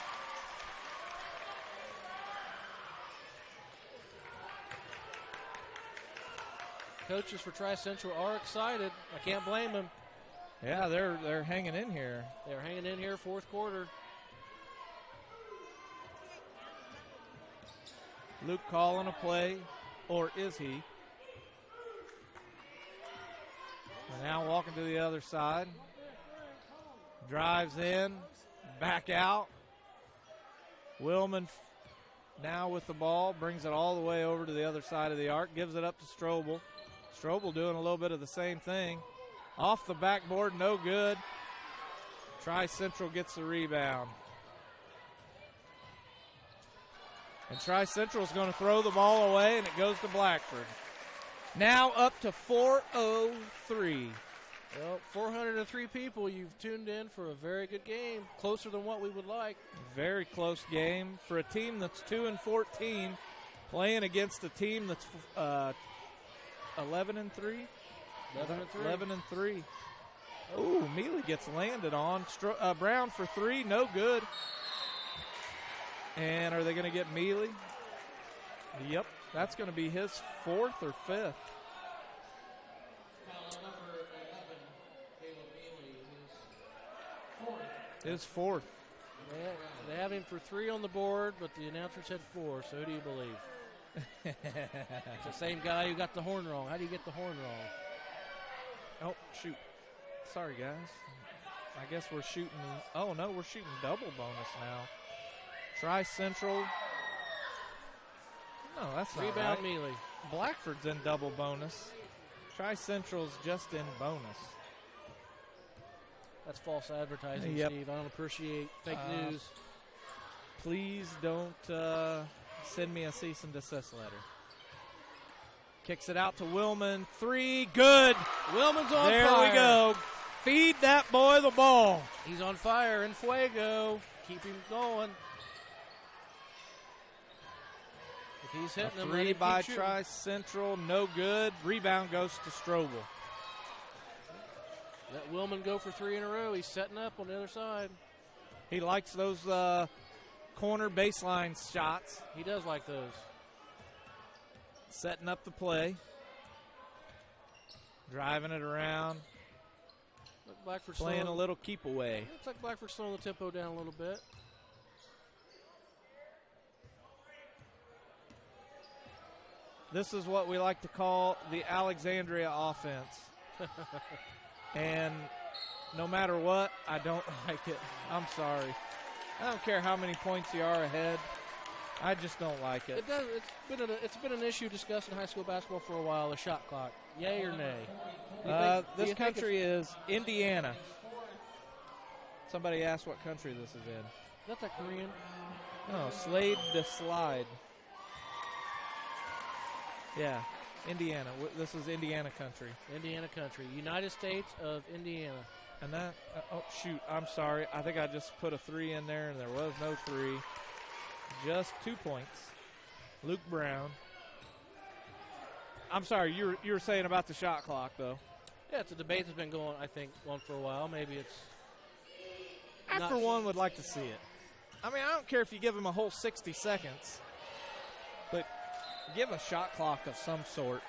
coaches for Tri-Central are excited. I can't blame them. Yeah, they're hanging in here. They're hanging in here fourth quarter. Luke calling a play, or is he? And now walking to the other side. Drives in, back out. Willman now with the ball, brings it all the way over to the other side of the arc, gives it up to Strobel. Strobel doing a little bit of the same thing. Off the backboard, no good. Tri-Central gets the rebound. And Tri-Central is going to throw the ball away, and it goes to Blackford. Now up to 403. Well, 403 people, you've tuned in for a very good game, closer than what we would like. Very close game for a team that's 2-14, playing against a team that's 11-3. 11-3. Ooh, Mealy gets landed on. Brown for three, no good. And are they going to get Mealy? Yep, that's going to be his fourth or fifth. His fourth. They have him for three on the board, but the announcer said four, so who do you believe? It's the same guy who got the horn wrong. How do you get the horn wrong? Oh, shoot. Sorry, guys. I guess we're shooting. Oh, no, we're shooting double bonus now. Tri-Central. No, that's not Rebound right. Mealy. Blackford's in double bonus. Tri-Central's just in bonus. That's false advertising, Yep. Steve. I don't appreciate fake news. Please don't send me a cease and desist letter. Kicks it out to Willman. Three, good. Willman's on there fire. We go. Feed that boy the ball. He's on fire in fuego. Keep him going. If he's hitting them, let Three him by keep shooting. Tri-Central, no good. Rebound goes to Strobel. Let Willman go for three in a row. He's setting up on the other side. He likes those corner baseline shots. He does like those. Setting up the play. Driving it around. Blackford playing a little keep away. Looks like Blackford's slowing the tempo down a little bit. This is what we like to call the Alexandria offense. And no matter what, I don't like it. I'm sorry. I don't care how many points you are ahead. I just don't like it. It does. It's been an issue discussed in high school basketball for a while. The shot clock, yay or nay? This country is Indiana. Somebody asked what country this is in. Is that the Korean? No, Slade to Slide. Yeah, Indiana. This is Indiana country. Indiana country. United States of Indiana. And that, oh, shoot, I'm sorry. I think I just put a 3 in there, and there was no 3. Just 2 points. Luke Brown. I'm sorry, you were saying about the shot clock, though. Yeah, it's a debate that's been going, I think, on for a while. Maybe it's I, for one, would like to see it. I mean, I don't care if you give him a whole 60 seconds, but give a shot clock of some sort.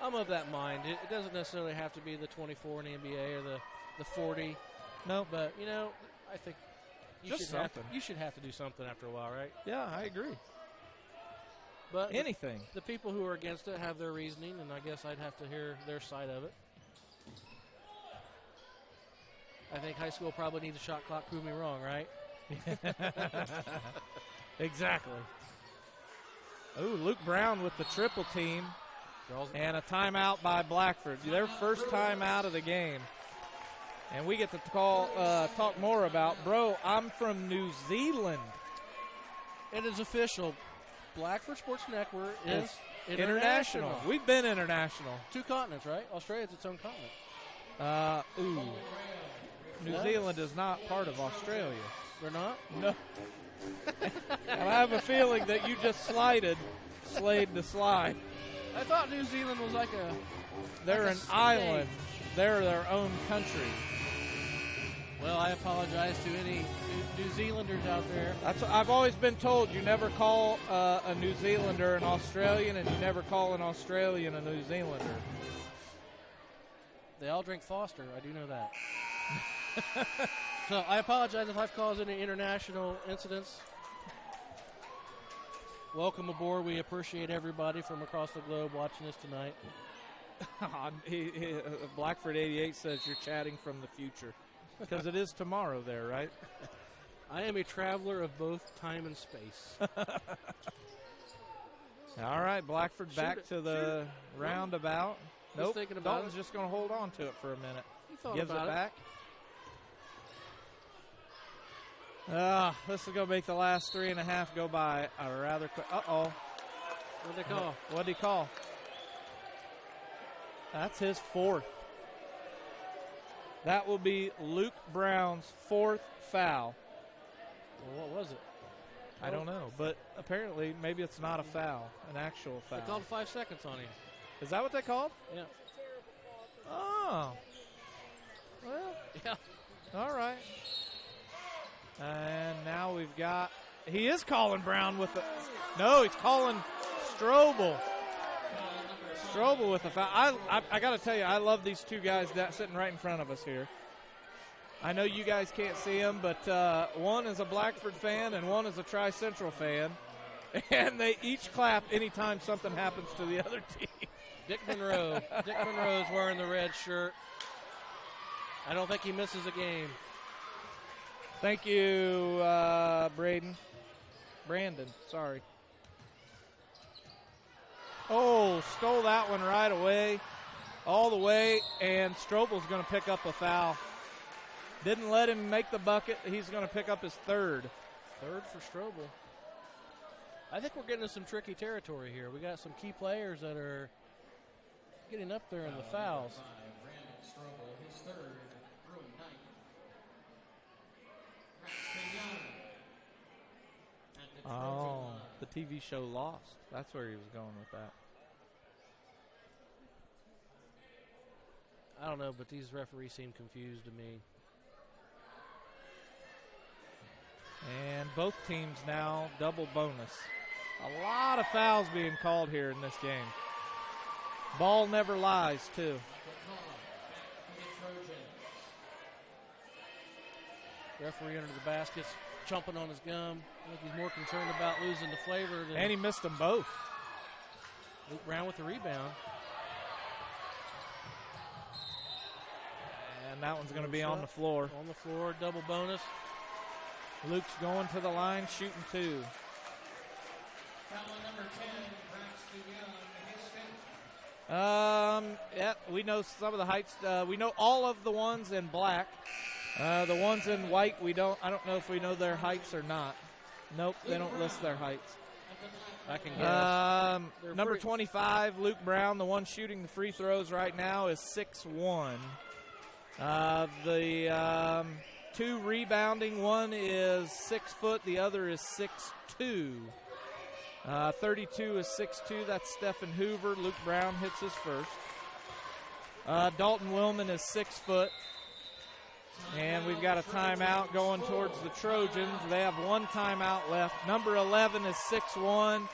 I'm of that mind. It doesn't necessarily have to be the 24 in the NBA or the 40. No. But, you know, I think you Just should have to do something after a while, right? Yeah, I agree. But anything. The people who are against it have their reasoning, and I guess I'd have to hear their side of it. I think high school probably needs a shot clock. Prove me wrong, right? Exactly. Ooh, Luke Brown with the triple team. And a timeout by Blackford. Their first timeout of the game. And we get to talk more about, bro, I'm from New Zealand. It is official. Blackford Sports Network is international. We've been international. 2 continents, right? Australia's its own continent. New Zealand is not part of Australia. They're not? No. And I have a feeling that you just Slade to Slide. I thought New Zealand was like They're an island. They're their own country. Well, I apologize to any New Zealanders out there. I've always been told you never call a New Zealander an Australian, and you never call an Australian a New Zealander. They all drink Foster. I do know that. So I apologize if I've caused any international incidents. Welcome aboard. We appreciate everybody from across the globe watching us tonight. Blackford 88 says you're chatting from the future. Because it is tomorrow there, right? I am a traveler of both time and space. All right, Blackford back to the roundabout. Nope, thinking about Dalton's just going to hold on to it for a minute. He thought Gives about it back. This is going to make the last 3.5 go by rather quick. Uh-oh. What'd they call? What'd he call? That's his 4th. That will be Luke Brown's 4th foul. Well, what was it? I don't know, but apparently maybe it's not a foul, an actual foul. They called 5 seconds on him. Is that what they called? Yeah. Oh. Well, yeah. All right. And now we've got, he is calling Brown with no, he's calling Strobel. Strobel with a foul. I got to tell you, I love these two guys sitting right in front of us here. I know you guys can't see them, but one is a Blackford fan and one is a Tri-Central fan. And they each clap anytime something happens to the other team. Dick Monroe. Dick Monroe's wearing the red shirt. I don't think he misses a game. Thank you, Brandon, sorry. Oh, stole that one right away, all the way, and Strobel's going to pick up a foul. Didn't let him make the bucket. He's going to pick up his 3rd. 3rd for Strobel. I think we're getting into some tricky territory here. We got some key players that are getting up there in the fouls. Oh, the TV show Lost. That's where he was going with that. I don't know, but these referees seem confused to me. And both teams now double bonus. A lot of fouls being called here in this game. Ball never lies, too. Referee under the basket's chomping on his gum. I think he's more concerned about losing the flavor than. And he missed them both. Luke Brown with the rebound. And that one's going to be on the floor. On the floor, double bonus. Luke's going to the line, shooting 2. Yeah, we know some of the heights. We know all of the ones in black. The ones in white, I don't know if we know their heights or not. Nope, they don't list their heights. I can guess. Number 25, Luke Brown, the one shooting the free throws right now, is 6'1". The 2 rebounding, one is 6 foot, the other is 6'2". 32 is 6'2". That's Stephen Hoover. Luke Brown hits his first. Dalton Willman is 6 foot. And we've got a timeout going towards the Trojans. They have 1 timeout left. Number 11 is 6'1".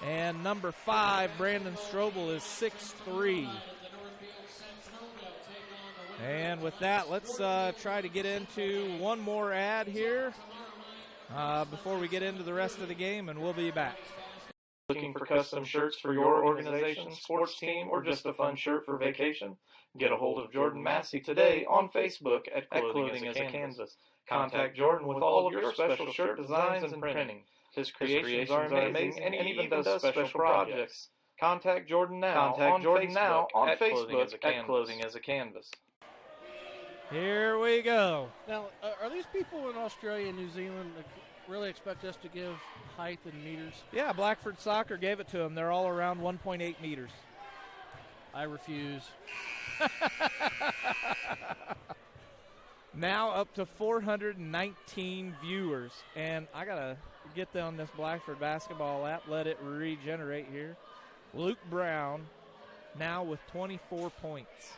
And number 5, Brandon Strobel, is 6'3". And with that, let's try to get into one more ad here before we get into the rest of the game, and we'll be back. Looking for custom shirts for your organization, sports team, or just a fun shirt for vacation? Get a hold of Jordan Massey today on Facebook at Clothing as a Canvas. Contact Jordan with all of your special shirt designs and printing. His creations are amazing, and he even does special projects. Contact Jordan now on Facebook at Clothing as a Canvas. Here we go. Now, are these people in Australia and New Zealand that really expect us to give height in meters? Yeah, Blackford Soccer gave it to them. They're all around 1.8 meters. I refuse. Now up to 419 viewers. And I got to get on this Blackford basketball app, let it regenerate here. Luke Brown now with 24 points.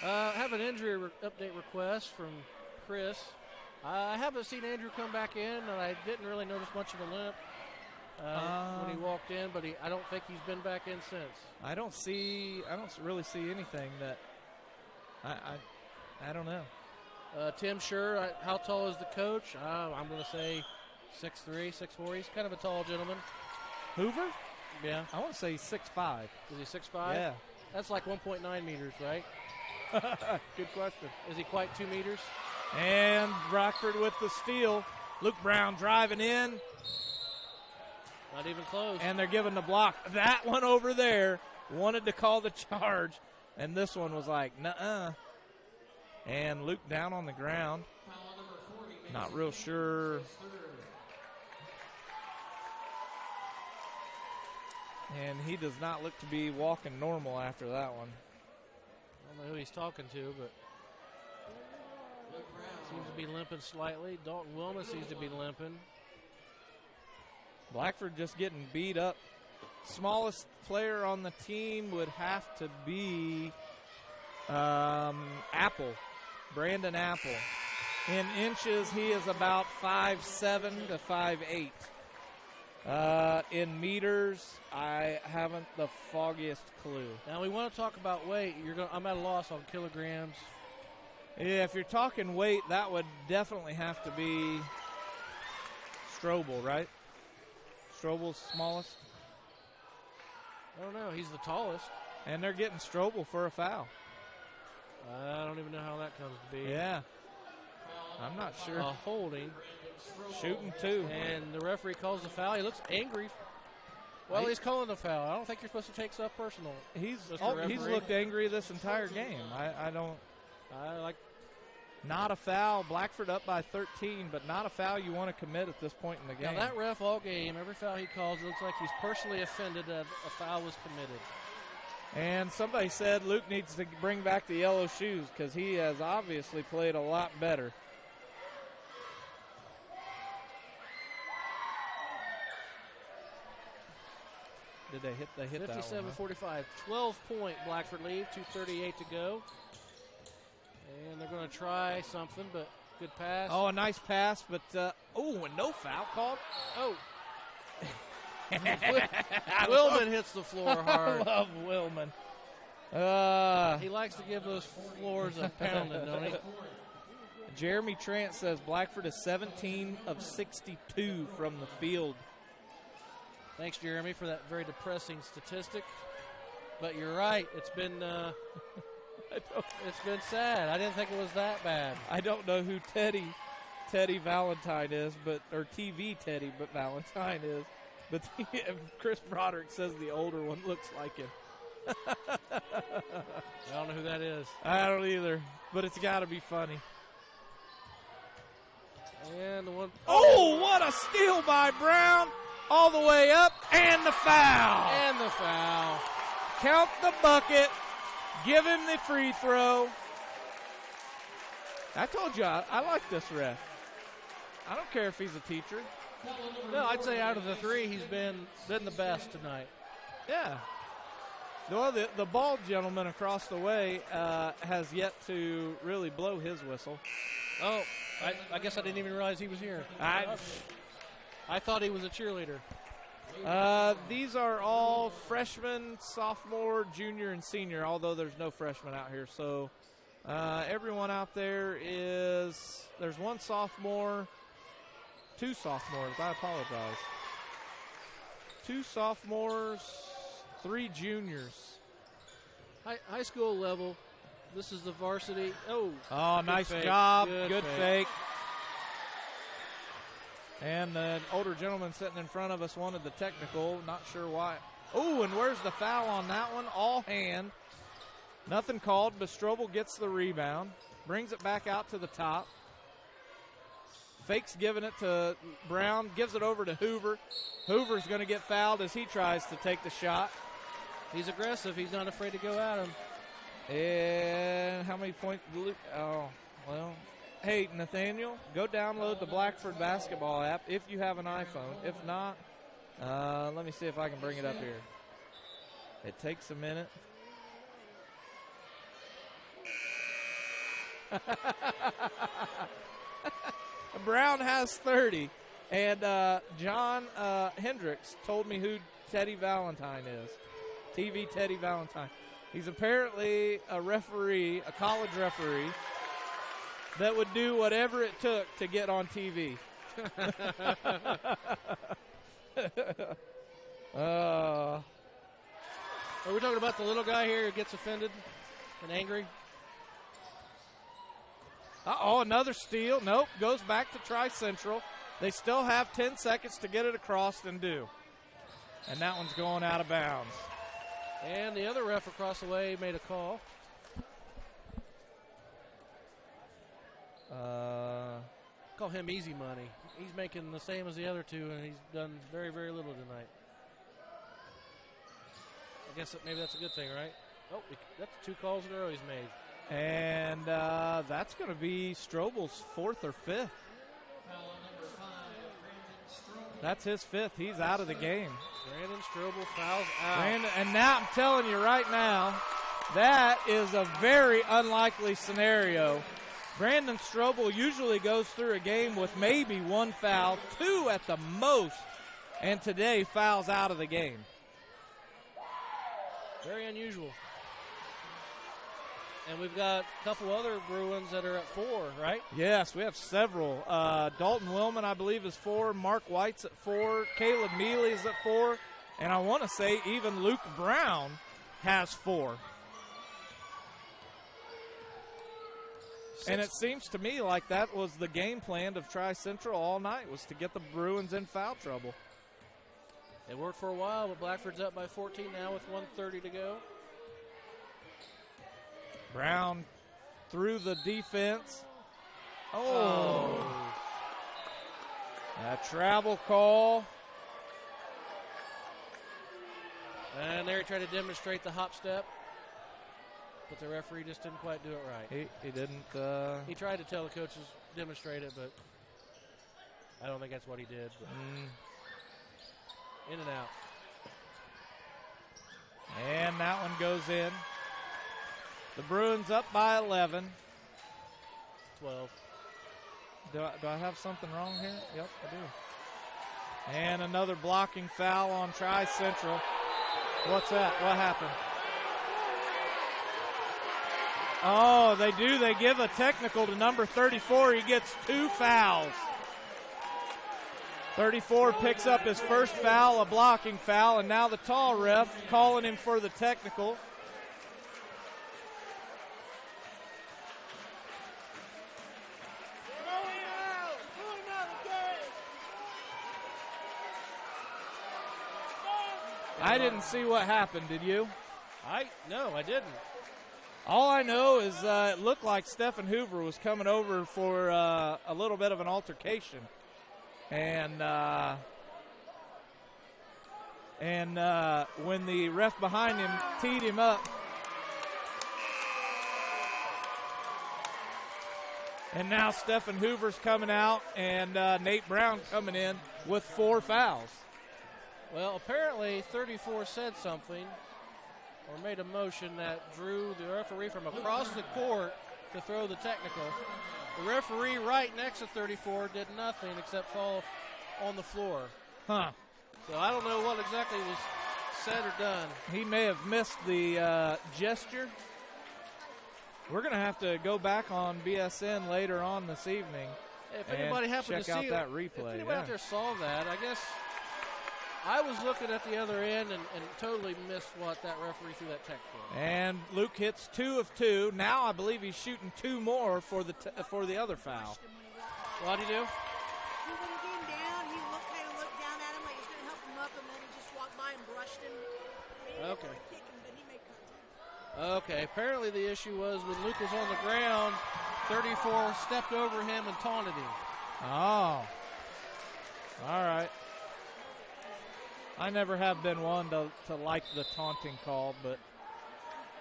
I have an injury update request from Chris. I haven't seen Andrew come back in, and I didn't really notice much of a limp when he walked in, but I don't think he's been back in since. I don't really see anything that I don't know. Tim Scher, how tall is the coach? I'm going to say 6'3", 6'4". He's kind of a tall gentleman. Hoover? Yeah. I want to say 6'5". Is he 6'5"? Yeah. That's like 1.9 meters, right? Good question. Is he quite 2 meters? And Blackford with the steal. Luke Brown driving in. Not even close. And they're giving the block. That one over there wanted to call the charge, and this one was like, nuh-uh. And Luke down on the ground. Not real sure. And he does not look to be walking normal after that one. I don't know who he's talking to, but seems to be limping slightly. Dalton Wilma seems to be limping. Blackford just getting beat up. Smallest player on the team would have to be Apple, Brandon Apple. In inches, he is about 5'7" to 5'8". In meters, I haven't the foggiest clue. Now we want to talk about weight. I'm at a loss on kilograms. Yeah, if you're talking weight, that would definitely have to be Strobel, right? Strobel's smallest. I don't know. He's the tallest. And they're getting Strobel for a foul. I don't even know how that comes to be. Yeah. I'm not sure. A holding. Shooting two. And the referee calls the foul. He looks angry. Well, he's calling the foul. I don't think you're supposed to take stuff personal. He's looked angry this entire game. I like. Not a foul. Blackford up by 13, but not a foul you want to commit at this point in the game. Now that ref all game, every foul he calls, it looks like he's personally offended that a foul was committed. And somebody said Luke needs to bring back the yellow shoes because he has obviously played a lot better. Did they hit that one? 57-45. 12-point Blackford lead, 2:38 to go. And they're going to try something, but good pass. Oh, a nice pass, but and no foul called. Oh. Willman hits the floor hard. I love Willman. He likes to give those floors a pounding, don't he? Jeremy Trant says Blackford is 17 of 62 from the field. Thanks, Jeremy, for that very depressing statistic. But you're right. It's been sad. I didn't think it was that bad. I don't know who Teddy Valentine is, or TV Teddy Valentine is. But Chris Broderick says the older one looks like him. I don't know who that is. I don't either, but it's got to be funny. And the one. Oh, what a steal by Brown! All the way up, and the foul. And the foul. Count the bucket. Give him the free throw. I told you I like this ref. I don't care if he's a teacher. No, I'd say out of the three, he's been the best tonight. Yeah. Well, the bald gentleman across the way has yet to really blow his whistle. Oh, I guess I didn't even realize he was here. I thought he was a cheerleader. These are all freshmen, sophomore, junior, and senior, although there's no freshmen out here. So everyone out there there's one sophomore, two sophomores. I apologize. Two sophomores, three juniors. High school level. This is the varsity. Oh, nice fake. job. Good fake. And the older gentleman sitting in front of us wanted the technical. Not sure why. Oh, and where's the foul on that one? All hand. Nothing called, but Strobel gets the rebound. Brings it back out to the top. Fakes giving it to Brown. Gives it over to Hoover. Hoover's going to get fouled as he tries to take the shot. He's aggressive. He's not afraid to go at him. And how many points? Oh, well. Hey, Nathaniel, go download the Blackford basketball app if you have an iPhone. If not, let me see if I can bring it up here. It takes a minute. Brown has 30. And John Hendricks told me who Teddy Valentine is. TV Teddy Valentine. He's apparently a referee, a college referee, that would do whatever it took to get on TV. Are we talking about the little guy here who gets offended and angry? Uh-oh, another steal. Nope, goes back to Tri-Central. They still have 10 seconds to get it across and do. And that one's going out of bounds. And the other ref across the way made a call. Call him easy money. He's making the same as the other two, and he's done very, very little tonight. I guess maybe that's a good thing, right? Oh, that's 2 calls in a row he's made. And that's going to be Strobel's 4th or 5th. That's his 5th. He's out of the game. Brandon Strobel fouls out. And now I'm telling you right now, that is a very unlikely scenario. Brandon Strobel usually goes through a game with maybe 1 foul, 2 at the most, and today fouls out of the game. Very unusual. And we've got a couple other Bruins that are at 4, right? Yes, we have several. Dalton Willman, I believe, is 4. Mark White's at 4. Caleb Mealy is at 4. And I want to say even Luke Brown has 4. And it seems to me like that was the game plan of Tri-Central all night, was to get the Bruins in foul trouble. It worked for a while, but Blackford's up by 14 now with 1:30 to go. Brown through the defense. Oh. A travel call. And there he tried to demonstrate the hop step, but the referee just didn't quite do it right. He didn't. He tried to tell the coaches demonstrate it, but I don't think that's what he did. In and out. And that one goes in. The Bruins up by 11. 12. Do I have something wrong here? Yep, I do. And another blocking foul on Tri-Central. What's that? What happened? Oh, they do. They give a technical to number 34. He gets 2 fouls. 34 picks up his first foul, a blocking foul, and now the tall ref calling him for the technical. I didn't see what happened, did you? No, I didn't. All I know is it looked like Stephen Hoover was coming over for a little bit of an altercation. And when the ref behind him teed him up, and now Stephen Hoover's coming out, and Nate Brown coming in with 4 fouls. Well, apparently 34 said something or made a motion that drew the referee from across the court to throw the technical. The referee right next to 34 did nothing except fall on the floor. Huh. So I don't know what exactly was said or done. He may have missed the gesture. We're going to have to go back on BSN later on this evening. If anybody happened to check see out that replay. If anybody out there saw that, I guess I was looking at the other end and totally missed what that referee threw that tech for. And Luke hits 2 of 2. Now I believe he's shooting 2 more for the other foul. What'd he do? When he came down, he kind of looked down at him like he was going to help him up, and then he just walked by and brushed him. He didn't Okay. really kick him, but he made contact. Okay, apparently the issue was when Luke was on the ground, 34 stepped over him and taunted him. Oh. All right. I never have been one to like the taunting call, but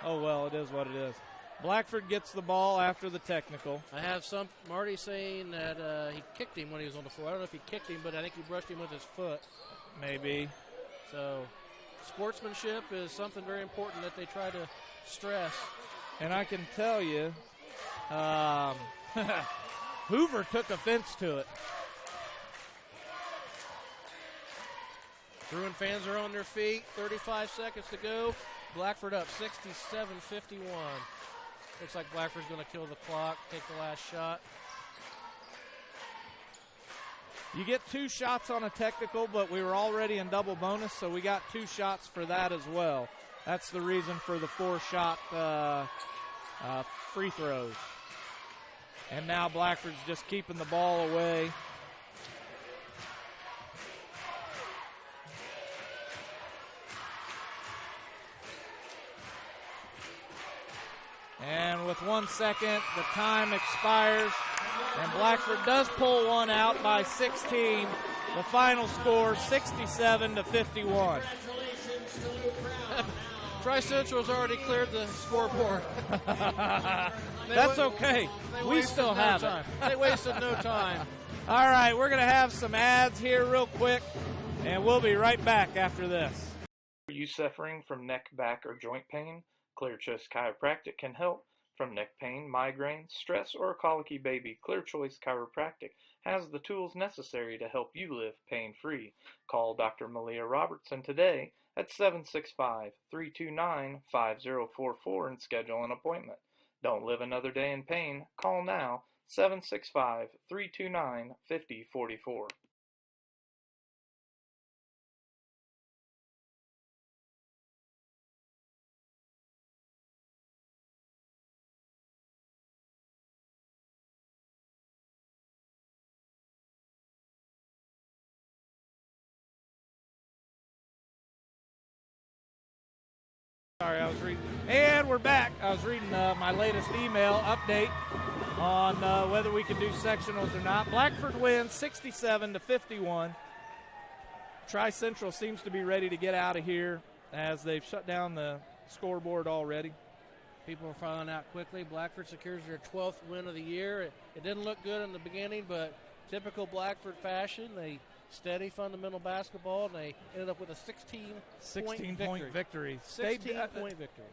oh well, it is what it is. Blackford gets the ball after the technical. I have Marty saying that he kicked him when he was on the floor. I don't know if he kicked him, but I think he brushed him with his foot. Maybe. So sportsmanship is something very important that they try to stress. And I can tell you Hoover took offense to it. Bruin fans are on their feet. 35 seconds to go. Blackford up 67-51. Looks like Blackford's going to kill the clock, take the last shot. You get 2 shots on a technical, but we were already in double bonus, so we got 2 shots for that as well. That's the reason for the 4-shot free throws. And now Blackford's just keeping the ball away. And with 1 second, the time expires. And Blackford does pull one out by 16. The final score, 67-51. Tri-Central's already cleared the scoreboard. That's okay. We still have it. They wasted no time. All right, we're going to have some ads here real quick, and we'll be right back after this. Are you suffering from neck, back, or joint pain? Clear Choice Chiropractic can help. From neck pain, migraine, stress, or a colicky baby, Clear Choice Chiropractic has the tools necessary to help you live pain-free. Call Dr. Malia Robertson today at 765-329-5044 and schedule an appointment. Don't live another day in pain. Call now, 765-329-5044. Sorry, I was reading. And we're back. I was reading my latest email update on whether we can do sectionals or not. Blackford wins 67-51. Tri-Central seems to be ready to get out of here as they've shut down the scoreboard already. People are filing out quickly. Blackford secures their 12th win of the year. It didn't look good in the beginning, but typical Blackford fashion, they steady fundamental basketball, and they ended up with a 16-point victory. 16-point victory.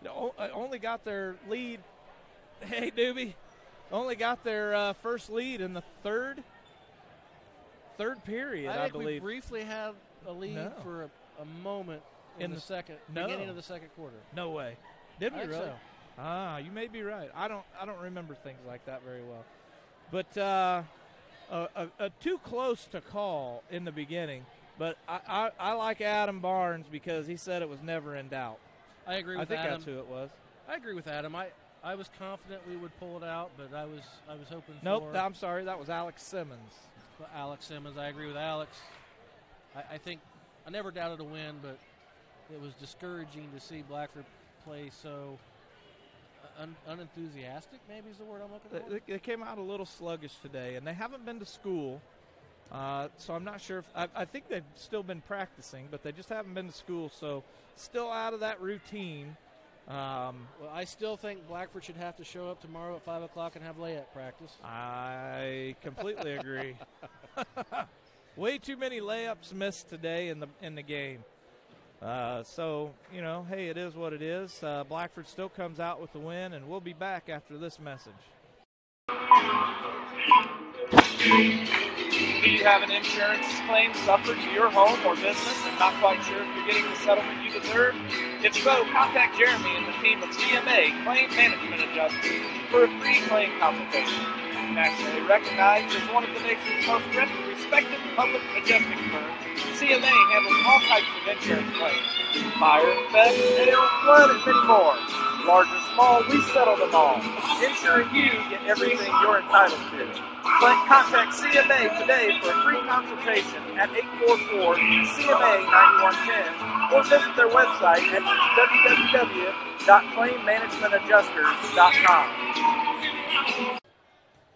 Only got their lead. Hey, Doobie. Only got their first lead in the third period, I think believe. we briefly had a lead for a moment in the beginning of the second quarter. No way. Did we really? So. You may be right. I don't remember things like that very well. But too close to call in the beginning, but I like Adam Barnes because he said it was never in doubt. I agree with Adam. I think that's who it was. I agree with Adam. I was confident we would pull it out, but I was hoping Nope, I'm sorry. That was Alex Simmons. Alex Simmons. I agree with Alex. I think I never doubted a win, but it was discouraging to see Blackford play so unenthusiastic, maybe is the word I'm looking for. They came out a little sluggish today, and they haven't been to school, so I'm not sure if I think they've still been practicing, but they just haven't been to school, so still out of that routine. Well, I still think Blackford should have to show up tomorrow at 5 o'clock and have layup practice. I completely agree. Way too many layups missed today in the game. So, hey, it is what it is. Blackford still comes out with the win, and we'll be back after this message. Do you have an insurance claim suffered to your home or business and not quite sure if you're getting the settlement you deserve? If so, contact Jeremy and the team of CMA Claim Management Adjusters for a free claim consultation. Nationally recognized as one of the nation's most respected public adjusting firms, CMA handles all types of insurance claims. Fire, theft, hail, flood, and many more. Large or small, we settle them all. Ensuring you get everything you're entitled to. Contact CMA today for a free consultation at 844-CMA-9110 or visit their website at www.claimmanagementadjusters.com.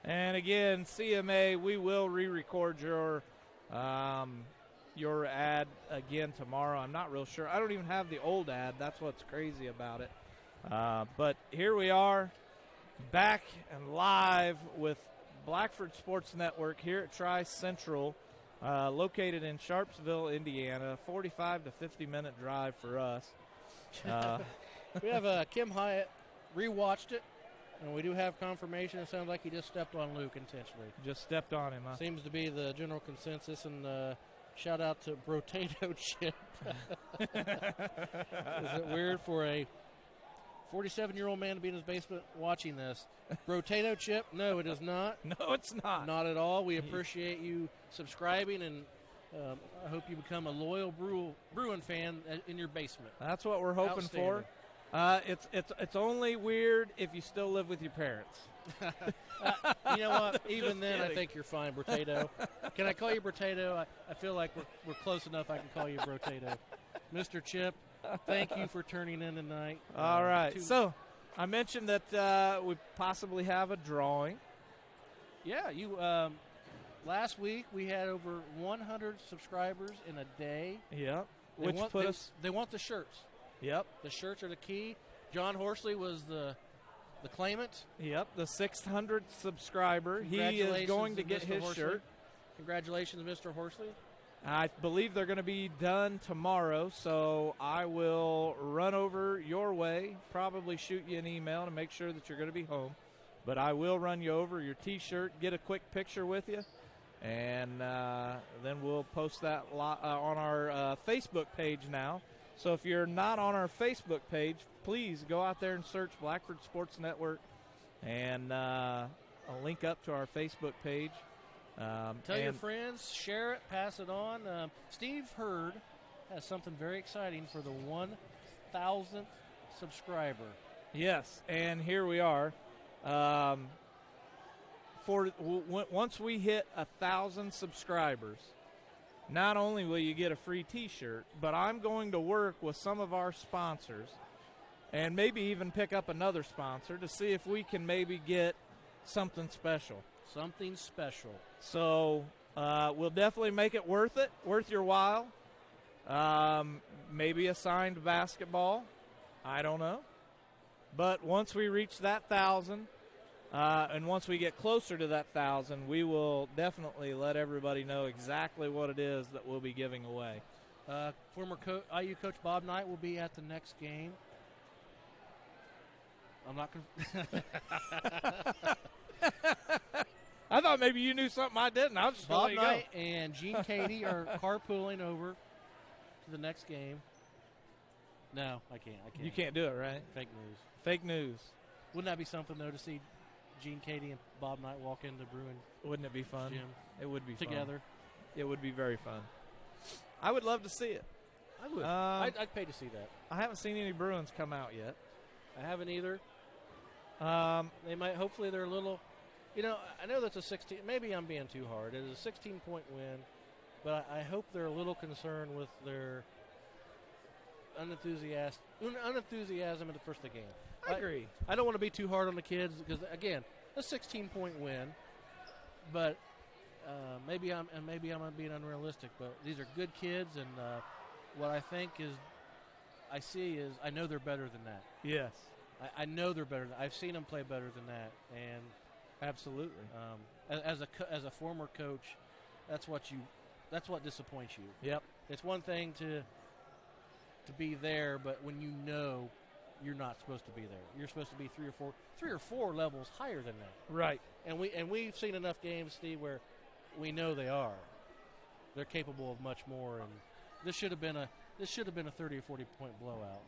And again, CMA, we will re-record your ad again tomorrow. I'm not real sure. I don't even have the old ad. That's what's crazy about it. But here we are, back and live with Blackford Sports Network here at Tri-Central, located in Sharpsville, Indiana. 45 to 50-minute drive for us. We have Kim Hyatt rewatched it And we do have confirmation. It sounds like he just stepped on Luke intentionally. Just stepped on him, huh? Seems to be the general consensus. And shout out to Brotato Chip. Is it weird for a 47-year-old man to be in his basement watching this? Brotato Chip? No, it is not. No, it's not. Not at all. We appreciate you subscribing, and I hope you become a loyal Bruin fan in your basement. That's what we're hoping for. It's only weird if you still live with your parents. You know what? Even then, kidding. I think you're fine, Brotato. Can I call you Brotato? I feel like we're close enough. I can call you Brotato. Mr. Chip, thank you for turning in tonight. All right. So I mentioned that we possibly have a drawing. Yeah, you. Last week we had over 100 subscribers in a day. Yep. They want the shirts. Yep. The shirts are the key. John Horsley was the claimant. Yep, the 600th subscriber. He is going to get his shirt. Congratulations, Mr. Horsley. I believe they're going to be done tomorrow, so I will run over your way, probably shoot you an email to make sure that you're going to be home. But I will run you over your T-shirt, get a quick picture with you, and then we'll post that on our Facebook page now. So if you're not on our Facebook page, please go out there and search Blackford Sports Network and a link up to our Facebook page. Tell your friends, share it, pass it on. Steve Hurd has something very exciting for the 1,000th subscriber. Yes, and here we are. Once we hit 1,000 subscribers, not only will you get a free T-shirt, but I'm going to work with some of our sponsors and maybe even pick up another sponsor to see if we can maybe get something special. Something special. So we'll definitely make it worth your while. Maybe a signed basketball. I don't know. But once we reach that 1,000, and once we get closer to that 1,000, we will definitely let everybody know exactly what it is that we'll be giving away. Former IU coach Bob Knight will be at the next game. I'm not going to. I thought maybe you knew something I didn't. I'll just Bob let you Knight and Gene Cady are carpooling over to the next game. No, I can't. You can't do it, right? Fake news. Fake news. Wouldn't that be something, though, to see Gene Cady and Bob Knight walk into Bruin? Wouldn't it be fun? Gym It would be together. Fun. It would be very fun. I would love to see it. I would. I'd pay to see that. I haven't seen any Bruins come out yet. I haven't either. They might. Hopefully, they're a little. You know, I know that's a 16. Maybe I'm being too hard. It is a 16-point win, but I hope they're a little concerned with their unenthusiasm at the first of the game. I agree. I don't want to be too hard on the kids because, again, a 16-point win, but maybe I'm being unrealistic. But these are good kids, and what I think is, I know they're better than that. Yes, I know they're better. I've seen them play better than that, and absolutely. As a former coach, that's what disappoints you. Yep. It's one thing to be there, but when you know you're not supposed to be there, you're supposed to be three or four levels higher than that. Right. And we've seen enough games, Steve, where we know they are. They're capable of much more, and this should have been a 30 or 40 point blowout.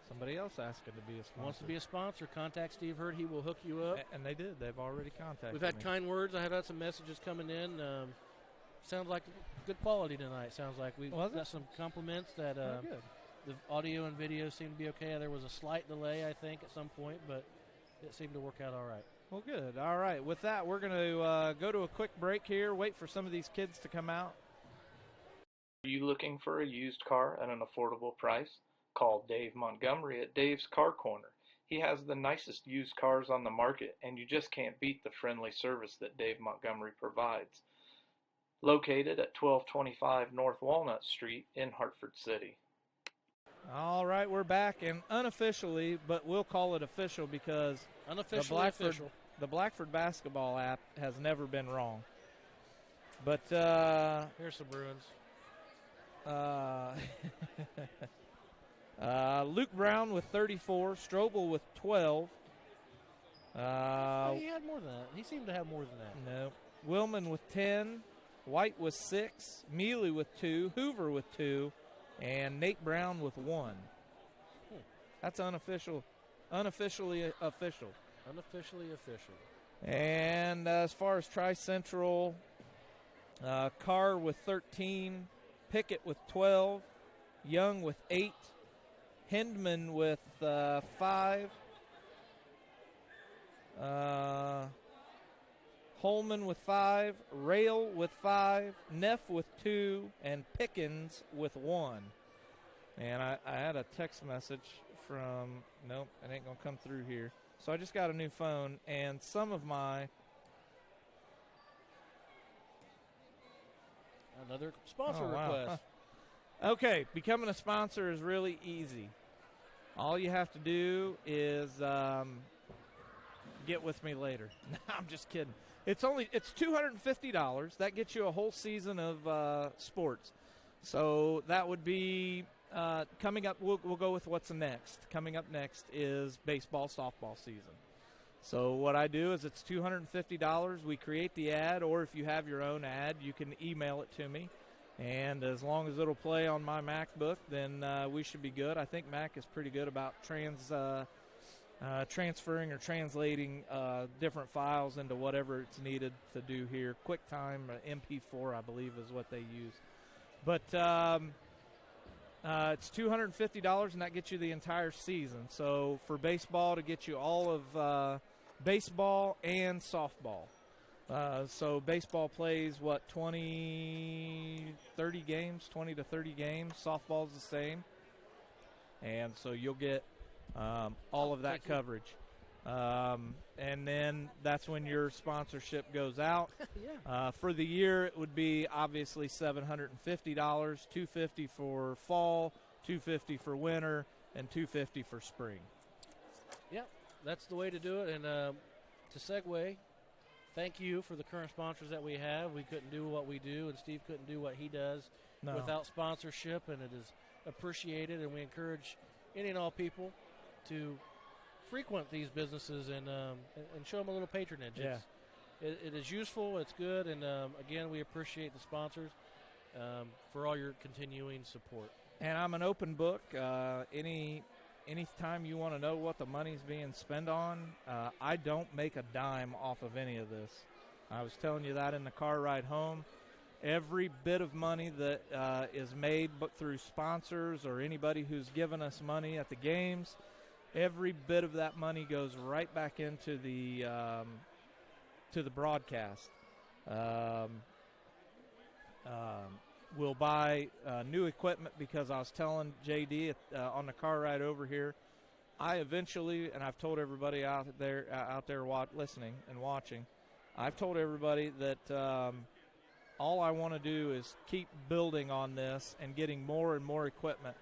Somebody else asking to be a sponsor. Wants to be a sponsor, contact Steve Hurd. He will hook you up. And they did. They've already contacted We've had me. kind words. I have had some messages coming in. Sounds like good quality tonight. Sounds like we've got some compliments that good. The audio and video seem to be okay. There was a slight delay, I think, at some point, but it seemed to work out all right. Well, good. All right. With that, we're going to go to a quick break here, wait for some of these kids to come out. Are you looking for a used car at an affordable price? Call Dave Montgomery at Dave's Car Corner. He has the nicest used cars on the market, and you just can't beat the friendly service that Dave Montgomery provides. Located at 1225 North Walnut Street in Hartford City. All right, we're back, and unofficially, but we'll call it official because the Blackford basketball app has never been wrong. But here's some Bruins. Luke Brown with 34, Strobel with 12. He had more than that. He seemed to have more than that. No. Willman with 10, White with 6, Mealy with 2, Hoover with 2, and Nate Brown with 1. That's unofficially official. Unofficially official. And as far as Tri-Central, Carr with 13, Pickett with 12, Young with 8, Hindman with 5, Holman with 5, Rail with 5, Neff with 2, and Pickens with 1. And I had a text message from, nope, it ain't going to come through here. So I just got a new phone, and some of my... Another sponsor wow. request. Okay, becoming a sponsor is really easy. All you have to do is get with me later. I'm just kidding. It's $250. That gets you a whole season of sports. So that would be coming up. We'll go with what's next. Coming up next is baseball, softball season. So what I do is it's $250. We create the ad, or if you have your own ad, you can email it to me. And as long as it'll play on my MacBook, then we should be good. I think Mac is pretty good about transferring or translating different files into whatever it's needed to do here. QuickTime, MP4, I believe, is what they use. But it's $250, and that gets you the entire season. So for baseball, to get you all of baseball and softball. So baseball plays, 20 to 30 games? Softball's the same. And so you'll get all of that coverage. And then that's when your sponsorship goes out. Yeah. For the year, it would be obviously $750, $250 for fall, $250 for winter, and $250 for spring. Yep, that's the way to do it. And to segue, thank you for the current sponsors that we have. We couldn't do what we do, and Steve couldn't do what he does without sponsorship, and it is appreciated, and we encourage any and all people to frequent these businesses and show them a little patronage. Yeah. It is useful, it's good, and again, we appreciate the sponsors for all your continuing support. And I'm an open book. Any time you want to know what the money's being spent on, I don't make a dime off of any of this. I was telling you that in the car ride home. Every bit of money that is made but through sponsors or anybody who's given us money at the games, every bit of that money goes right back into the broadcast. We'll buy new equipment because I was telling JD on the car ride over here, I eventually, and I've told everybody out there listening and watching, I've told everybody that all I want to do is keep building on this and getting more and more equipment,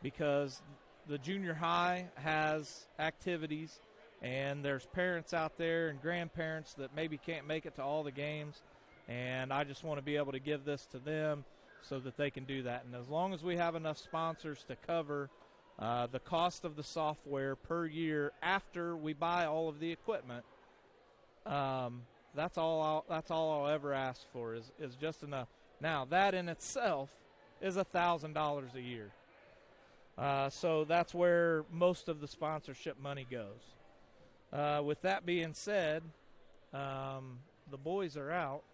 because the junior high has activities, and there's parents out there and grandparents that maybe can't make it to all the games, and I just want to be able to give this to them so that they can do that. And as long as we have enough sponsors to cover the cost of the software per year after we buy all of the equipment, that's all I'll ever ask for is just enough. Now, that in itself is $1,000 a year. So that's where most of the sponsorship money goes. With that being said, the boys are out.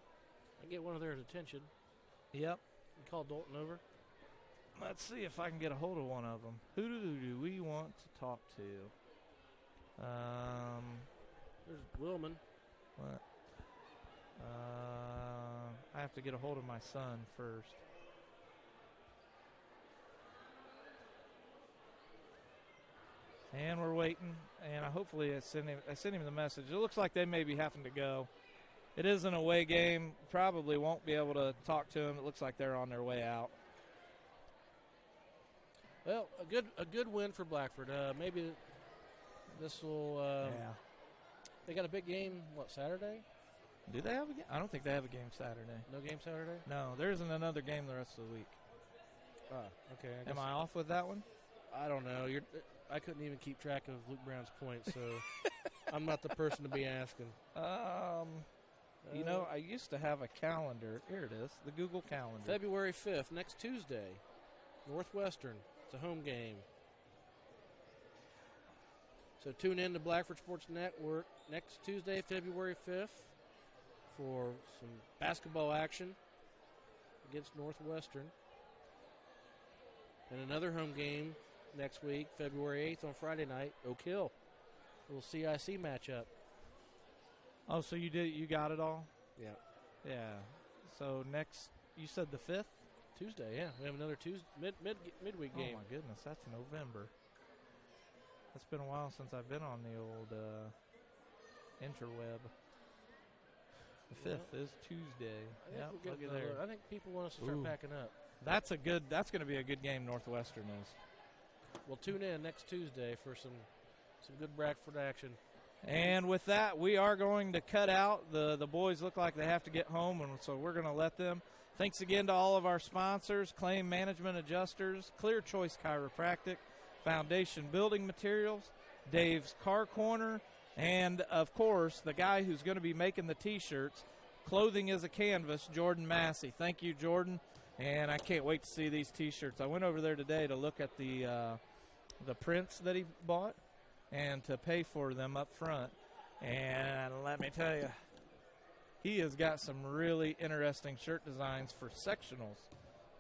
I get one of theirs attention. Yep. You call Dalton over. Let's see if I can get a hold of one of them. Who do we want to talk to? There's Willman. What? I have to get a hold of my son first. And we're waiting, and hopefully I sent him the message. It looks like they may be having to go. It is an away game. Probably won't be able to talk to him. It looks like they're on their way out. Well, a good win for Blackford. Maybe this will. Yeah. They got a big game. What, Saturday? Do they have a game? I don't think they have a game Saturday. No game Saturday? No, there isn't another game the rest of the week. Okay. Am I off with that one? I don't know. I couldn't even keep track of Luke Brown's points, so I'm not the person to be asking. You know, I used to have a calendar. Here it is, the Google Calendar. February 5th, next Tuesday, Northwestern. It's a home game. So tune in to Blackford Sports Network next Tuesday, February 5th, for some basketball action against Northwestern. And another home game next week, February 8th on Friday night, Oak Hill. A little CIC matchup. Oh, so you got it all? Yeah. Yeah. So next, you said the 5th? Tuesday, yeah. We have another Tuesday midweek game. Oh, my goodness. That's November. It's been a while since I've been on the old interweb. The 5th is Tuesday. Yeah, I think people want us to start packing up. That's going to be a good game, Northwestern is. We'll tune in next Tuesday for some good Blackford action. And with that, we are going to cut out. The boys look like they have to get home, and so we're going to let them. Thanks again to all of our sponsors, Claim Management Adjusters, Clear Choice Chiropractic, Foundation Building Materials, Dave's Car Corner, and, of course, the guy who's going to be making the T-shirts, Clothing is a Canvas, Jordan Massey. Thank you, Jordan, and I can't wait to see these T-shirts. I went over there today to look at the prints that he bought and to pay for them up front, and let me tell you, he has got some really interesting shirt designs for sectionals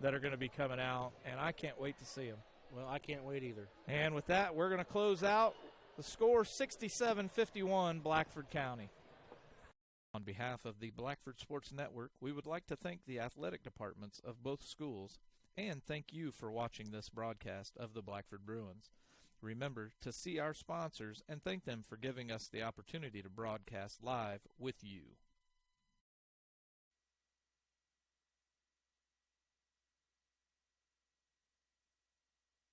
that are going to be coming out, and I can't wait to see them. Well, I can't wait either. And with that, we're going to close out. The score 67-51 Blackford County. On behalf of the Blackford Sports Network, we would like to thank the athletic departments of both schools and thank you for watching this broadcast of the Blackford Bruins. Remember to see our sponsors and thank them for giving us the opportunity to broadcast live with you.